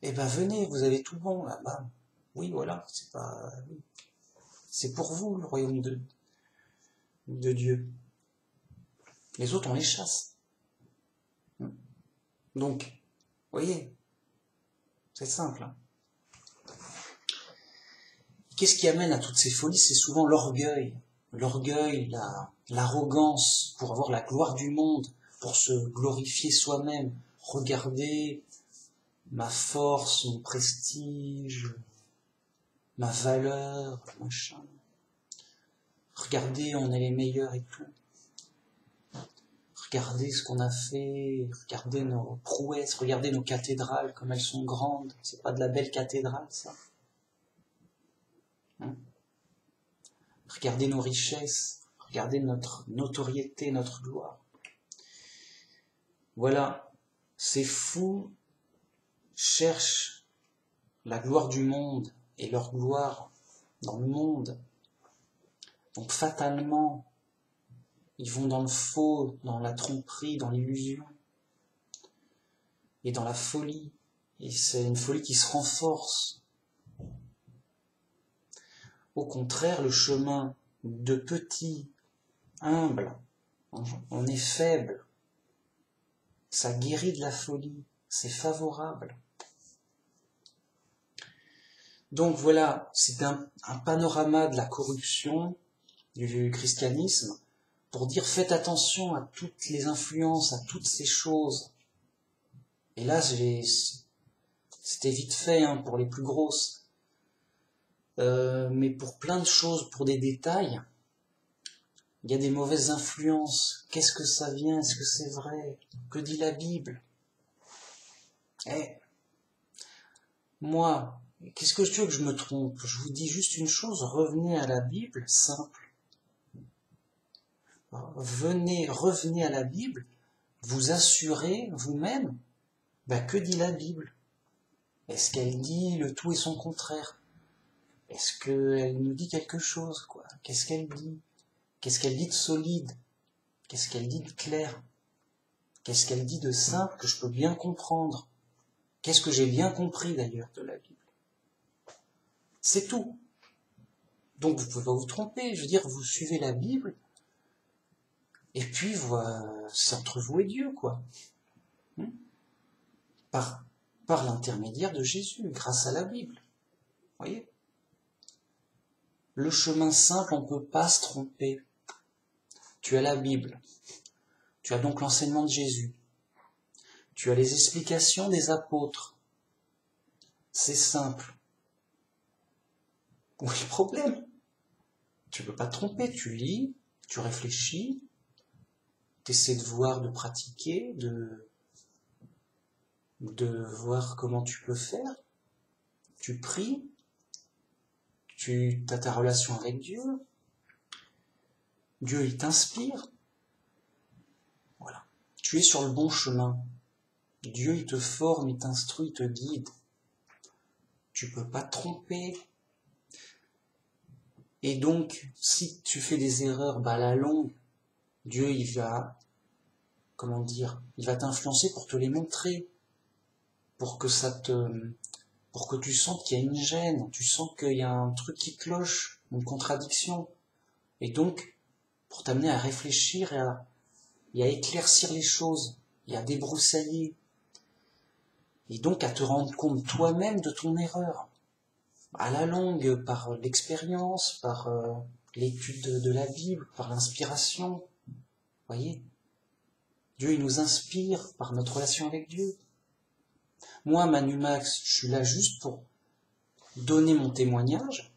eh ben venez, vous avez tout bon là-bas. Oui, voilà, c'est pour vous le royaume de Dieu. Les autres, on les chasse. Donc, vous voyez, c'est simple. Hein. Qu'est-ce qui amène à toutes ces folies? C'est souvent l'orgueil. L'orgueil, l'arrogance pour avoir la gloire du monde, pour se glorifier soi-même. Regardez ma force, mon prestige, ma valeur, machin. Regardez, on est les meilleurs et tout. Regardez ce qu'on a fait, regardez nos prouesses, regardez nos cathédrales, comme elles sont grandes. C'est pas de la belle cathédrale, ça. Hein? Regardez nos richesses, regardez notre notoriété, notre gloire. Voilà, ces fous cherchent la gloire du monde et leur gloire dans le monde. Donc fatalement, ils vont dans le faux, dans la tromperie, dans l'illusion et dans la folie. Et c'est une folie qui se renforce. Au contraire, le chemin de petit, humble, on est faible. Ça guérit de la folie. C'est favorable. Donc voilà, c'est un panorama de la corruption du christianisme pour dire faites attention à toutes les influences, à toutes ces choses. Et là, c'était vite fait pour les plus grosses. Mais pour plein de choses, pour des détails, il y a des mauvaises influences. Qu'est-ce que ça vient? Est-ce que c'est vrai? Que dit la Bible? Moi, qu'est-ce que tu veux que je me trompe? Je vous dis juste une chose, revenez à la Bible, simple. Revenez à la Bible, vous assurez vous-même, que dit la Bible? Est-ce qu'elle dit le tout et son contraire? Est-ce qu'elle nous dit quelque chose, quoi? Qu'est-ce qu'elle dit? Qu'est-ce qu'elle dit de solide? Qu'est-ce qu'elle dit de clair? Qu'est-ce qu'elle dit de simple que je peux bien comprendre? Qu'est-ce que j'ai bien compris d'ailleurs de la Bible? C'est tout. Donc vous pouvez pas vous tromper, je veux dire, vous suivez la Bible, et puis c'est entre vous et Dieu, quoi. Par l'intermédiaire de Jésus, grâce à la Bible. Vous voyez? Le chemin simple, on ne peut pas se tromper. Tu as la Bible. Tu as donc l'enseignement de Jésus. Tu as les explications des apôtres. C'est simple. Où est le problème? Tu ne peux pas te tromper. Tu lis, tu réfléchis, tu essaies de voir, de pratiquer, de voir comment tu peux faire. Tu pries. Tu as ta relation avec Dieu. Dieu, il t'inspire. Voilà. Tu es sur le bon chemin. Dieu, il te forme, il t'instruit, il te guide. Tu peux pas te tromper. Et donc, si tu fais des erreurs, à la longue, Dieu, il va t'influencer pour te les montrer. Pour que tu sentes qu'il y a une gêne, tu sens qu'il y a un truc qui cloche, une contradiction. Et donc, pour t'amener à réfléchir et à éclaircir les choses, et à débroussailler. Et donc à te rendre compte toi-même de ton erreur. À la longue, par l'expérience, par l'étude de la Bible, par l'inspiration. Voyez, Dieu, il nous inspire par notre relation avec Dieu. Moi, Manu Max, je suis là juste pour donner mon témoignage.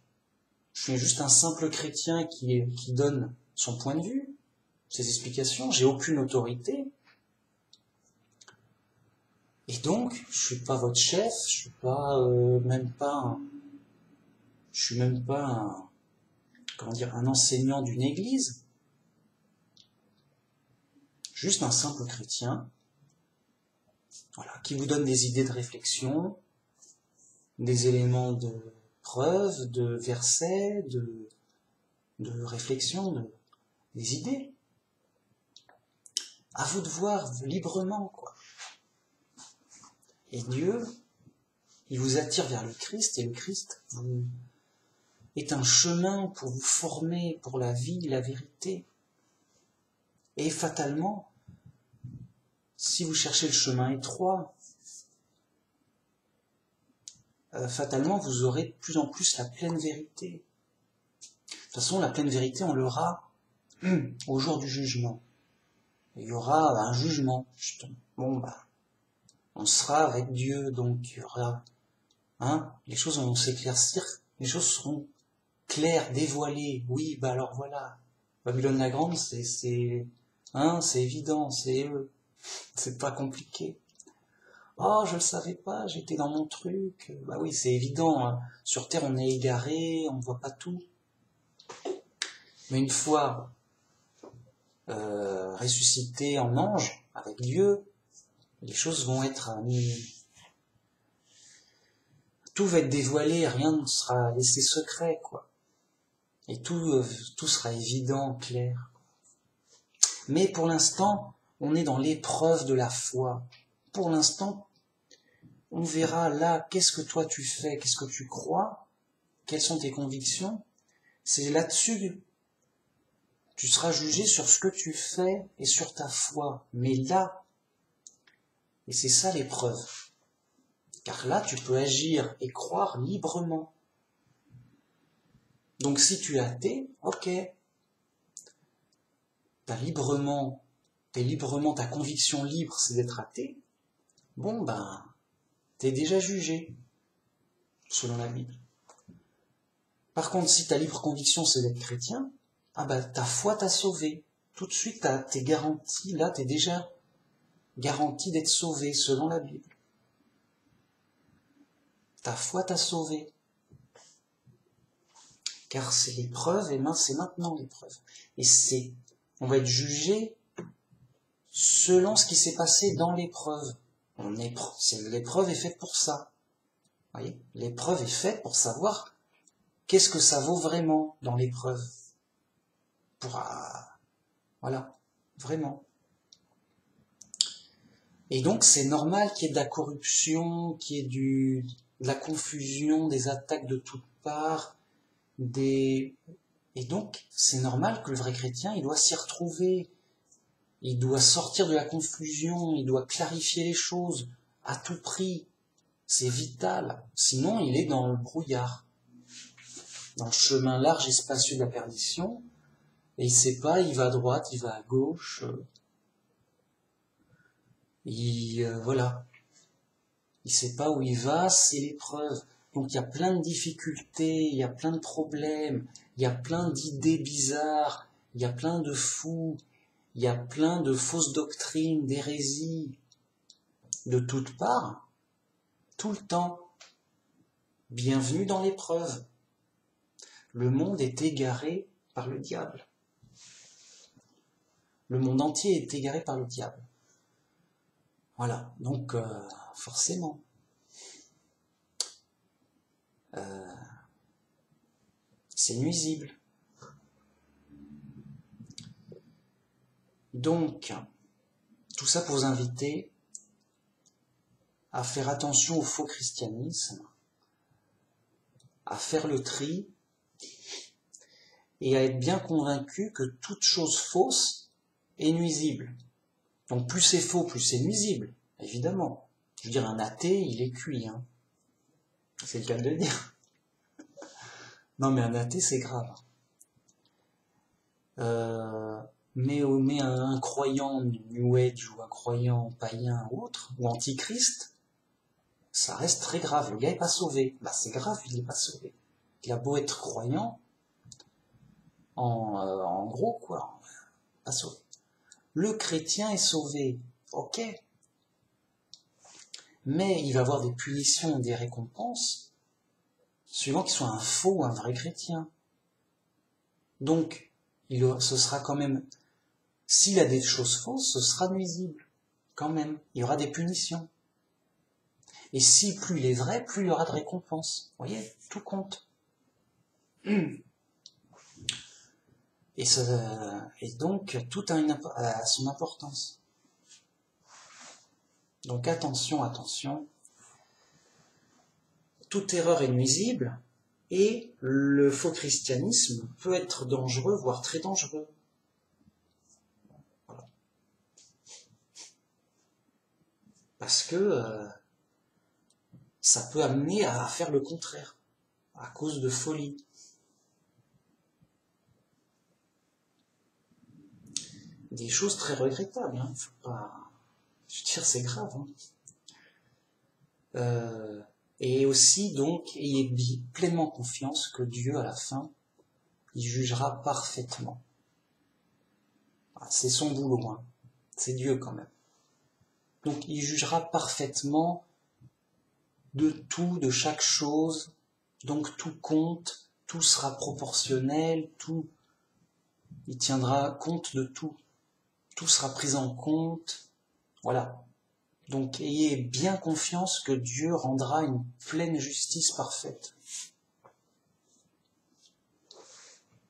Je suis juste un simple chrétien qui donne son point de vue, ses explications. J'ai aucune autorité. Et donc, je suis pas votre chef, je suis même pas un enseignant d'une église. Juste un simple chrétien, voilà, qui vous donne des idées de réflexion, des éléments de preuve, de versets, de réflexion, des idées. À vous de voir librement, quoi. Et Dieu, il vous attire vers le Christ, et le Christ est un chemin pour vous former pour la vie, la vérité. Et fatalement, si vous cherchez le chemin étroit, fatalement, vous aurez de plus en plus la pleine vérité. De toute façon, la pleine vérité, on l'aura au jour du jugement. Il y aura un jugement, justement. On sera avec Dieu, donc il y aura, les choses vont s'éclaircir, les choses seront claires, dévoilées. Oui, alors voilà, Babylone la Grande, c'est évident, c'est pas compliqué. Oh, je le savais pas, j'étais dans mon truc. Oui, c'est évident, sur Terre on est égaré, on ne voit pas tout. Mais une fois ressuscité en ange avec Dieu, les choses vont être tout va être dévoilé, rien ne sera laissé secret, quoi. Et tout sera évident, clair. Mais pour l'instant, on est dans l'épreuve de la foi. Pour l'instant, on verra là, qu'est-ce que toi tu fais, qu'est-ce que tu crois, quelles sont tes convictions. C'est là-dessus, tu seras jugé sur ce que tu fais et sur ta foi. Mais là, Et c'est ça l'épreuve. Car là, tu peux agir et croire librement. Donc si tu es athée, ok. T'es librement, ta conviction libre, c'est d'être athée. Bon, ben, t'es déjà jugé, selon la Bible. Par contre, si ta libre conviction, c'est d'être chrétien, ah ben, ta foi t'a sauvé. Tout de suite, t'es garanti, là, t'es déjà garanti d'être sauvé, selon la Bible. Ta foi t'a sauvé. Car c'est l'épreuve, et c'est maintenant l'épreuve. Et on va être jugé selon ce qui s'est passé dans l'épreuve. L'épreuve est faite pour ça. Vous voyez, l'épreuve est faite pour savoir qu'est-ce que ça vaut vraiment dans l'épreuve. Voilà, vraiment. Et donc c'est normal qu'il y ait de la corruption, qu'il y ait de la confusion, des attaques de toutes parts, et donc c'est normal que le vrai chrétien, il doit s'y retrouver, il doit sortir de la confusion, il doit clarifier les choses à tout prix, c'est vital, sinon il est dans le brouillard, dans le chemin large et spacieux de la perdition, et il sait pas, il va à droite, il va à gauche, voilà, il sait pas où il va, c'est l'épreuve. Donc il y a plein de difficultés, il y a plein de problèmes, il y a plein d'idées bizarres, il y a plein de fous, il y a plein de fausses doctrines, d'hérésies, de toutes parts, tout le temps. Bienvenue dans l'épreuve. Le monde est égaré par le diable. Le monde entier est égaré par le diable. Voilà, donc forcément. C'est nuisible. Donc, tout ça pour vous inviter à faire attention au faux christianisme, à faire le tri et à être bien convaincu que toute chose fausse est nuisible. Donc plus c'est faux, plus c'est nuisible, évidemment. Je veux dire, un athée, il est cuit, hein. C'est le cas de le dire. Non, mais un athée, c'est grave. Mais un croyant New Age ou un croyant païen ou autre, ou antichrist, ça reste très grave. Le gars est pas sauvé. Bah c'est grave, il est pas sauvé. Il a beau être croyant, en gros quoi, pas sauvé. Le chrétien est sauvé, ok, mais il va avoir des punitions, des récompenses, suivant qu'il soit un faux ou un vrai chrétien. Donc, ce sera quand même, s'il a des choses fausses, ce sera nuisible, quand même. Il y aura des punitions. Et si plus il est vrai, plus il y aura de récompenses. Vous voyez, tout compte. Et donc, tout a son importance. Donc attention, attention. Toute erreur est nuisible, et le faux christianisme peut être dangereux, voire très dangereux. Voilà. Parce que ça peut amener à faire le contraire, à cause de folie. Des choses très regrettables, hein. Faut pas... Je veux dire, c'est grave. Hein. Et aussi, donc, ayez pleinement confiance que Dieu, à la fin, il jugera parfaitement. C'est son boulot, hein. C'est Dieu quand même. Donc, il jugera parfaitement de tout, de chaque chose. Donc, tout compte, tout sera proportionnel, il tiendra compte de tout. Tout sera pris en compte. Voilà. Donc, ayez bien confiance que Dieu rendra une pleine justice parfaite.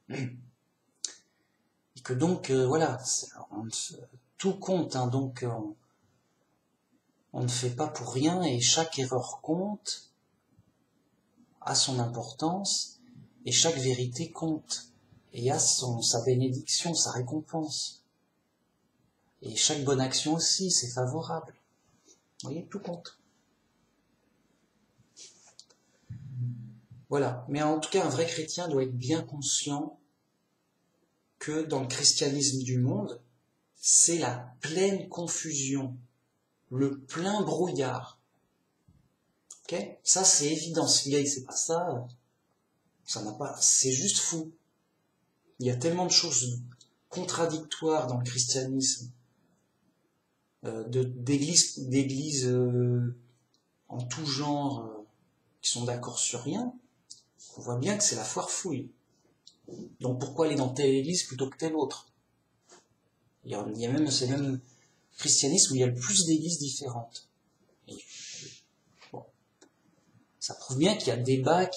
Et que donc, voilà, tout compte, hein, donc on ne fait pas pour rien, et chaque erreur compte, a son importance, et chaque vérité compte, et a sa bénédiction, sa récompense. Et chaque bonne action aussi, c'est favorable. Vous voyez, tout compte. Voilà. Mais en tout cas, un vrai chrétien doit être bien conscient que dans le christianisme du monde, c'est la pleine confusion, le plein brouillard. Okay, ça, c'est évident. Si le gars, il sait pas ça, ça n'a pas, c'est juste fou. Il y a tellement de choses contradictoires dans le christianisme, d'églises en tout genre qui sont d'accord sur rien. On voit bien que c'est la foire fouille. Donc pourquoi aller dans telle église plutôt que telle autre? Il y a même, c'est même christianisme où il y a le plus d'églises différentes. Et, bon, ça prouve bien qu'il y a débat,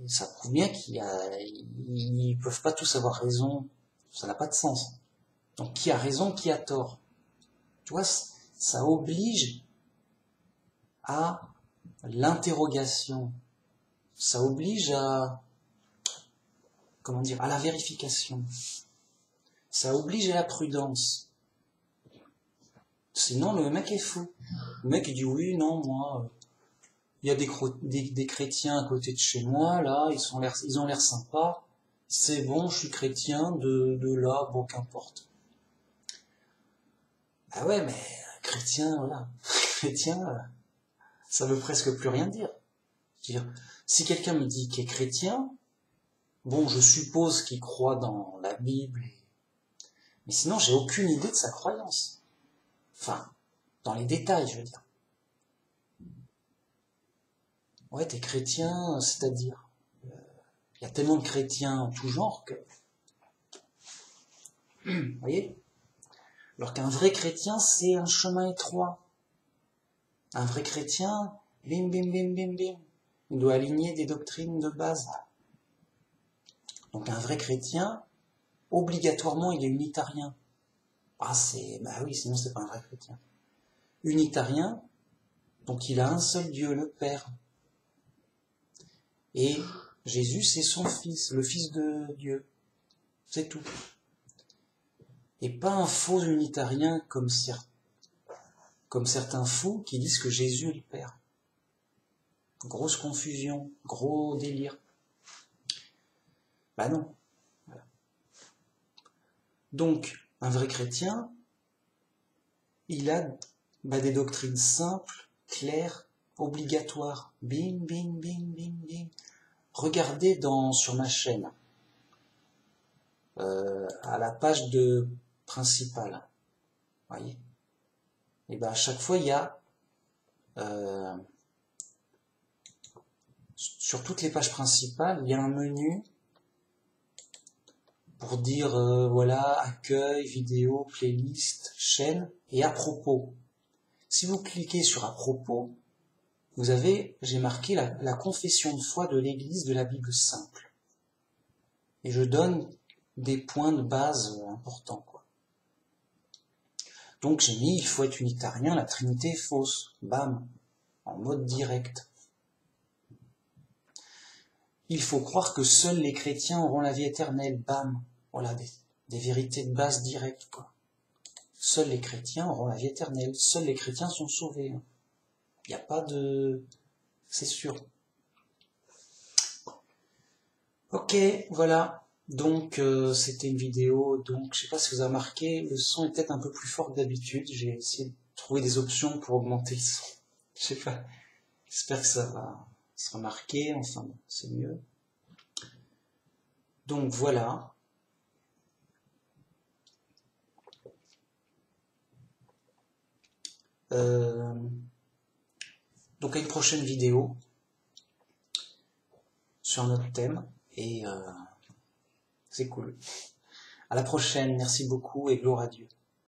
ça prouve bien ils peuvent pas tous avoir raison. Ça n'a pas de sens. Donc qui a raison, qui a tort? Tu vois, ça oblige à l'interrogation. Ça oblige à, comment dire, à la vérification. Ça oblige à la prudence. Sinon, le mec est fou. Le mec, il dit oui, non, moi, il y a des chrétiens à côté de chez moi, là, ils ont l'air sympas. C'est bon, je suis chrétien, de là, bon, qu'importe. Ah ouais, mais chrétien, voilà. Chrétien, ça veut presque plus rien dire. C'est-à-dire, si quelqu'un me dit qu'il est chrétien, bon, je suppose qu'il croit dans la Bible, mais sinon, j'ai aucune idée de sa croyance. Enfin, dans les détails, je veux dire. Ouais, t'es chrétien, c'est-à-dire, il y a tellement de chrétiens en tout genre que, vous voyez? Alors qu'un vrai chrétien, c'est un chemin étroit. Un vrai chrétien, bim, bim, bim, bim, bim. Il doit aligner des doctrines de base. Donc un vrai chrétien, obligatoirement, il est unitarien. Bah oui, sinon c'est pas un vrai chrétien. Unitarien, donc il a un seul Dieu, le Père. Et Jésus, c'est son Fils, le Fils de Dieu. C'est tout. Et pas un faux unitarien comme certains fous qui disent que Jésus est le Père. Grosse confusion, gros délire. Bah non. Voilà. Donc, un vrai chrétien, il a des doctrines simples, claires, obligatoires. Bim, bim, bim, bim, bim. Regardez sur ma chaîne, à la page principale. Voyez. Et à chaque fois, il y a sur toutes les pages principales, il y a un menu pour dire voilà, accueil, vidéo, playlist, chaîne et à propos. Si vous cliquez sur à propos, j'ai marqué la confession de foi de l'Église de la Bible simple. Et je donne des points de base importants, quoi. Donc j'ai mis, il faut être unitarien, la Trinité est fausse. Bam, en mode direct. Il faut croire que seuls les chrétiens auront la vie éternelle. Bam, voilà, des vérités de base directes, quoi. Seuls les chrétiens auront la vie éternelle. Seuls les chrétiens sont sauvés. Il n'y a pas de... C'est sûr. Ok, voilà. Donc, c'était une vidéo. Donc, je sais pas si vous avez remarqué, le son est peut-être un peu plus fort que d'habitude. J'ai essayé de trouver des options pour augmenter le son. Je sais pas. J'espère que ça va se remarquer. Enfin, bon, c'est mieux. Donc, voilà. Donc à une prochaine vidéo sur un autre thème et c'est cool. À la prochaine, merci beaucoup et gloire à Dieu.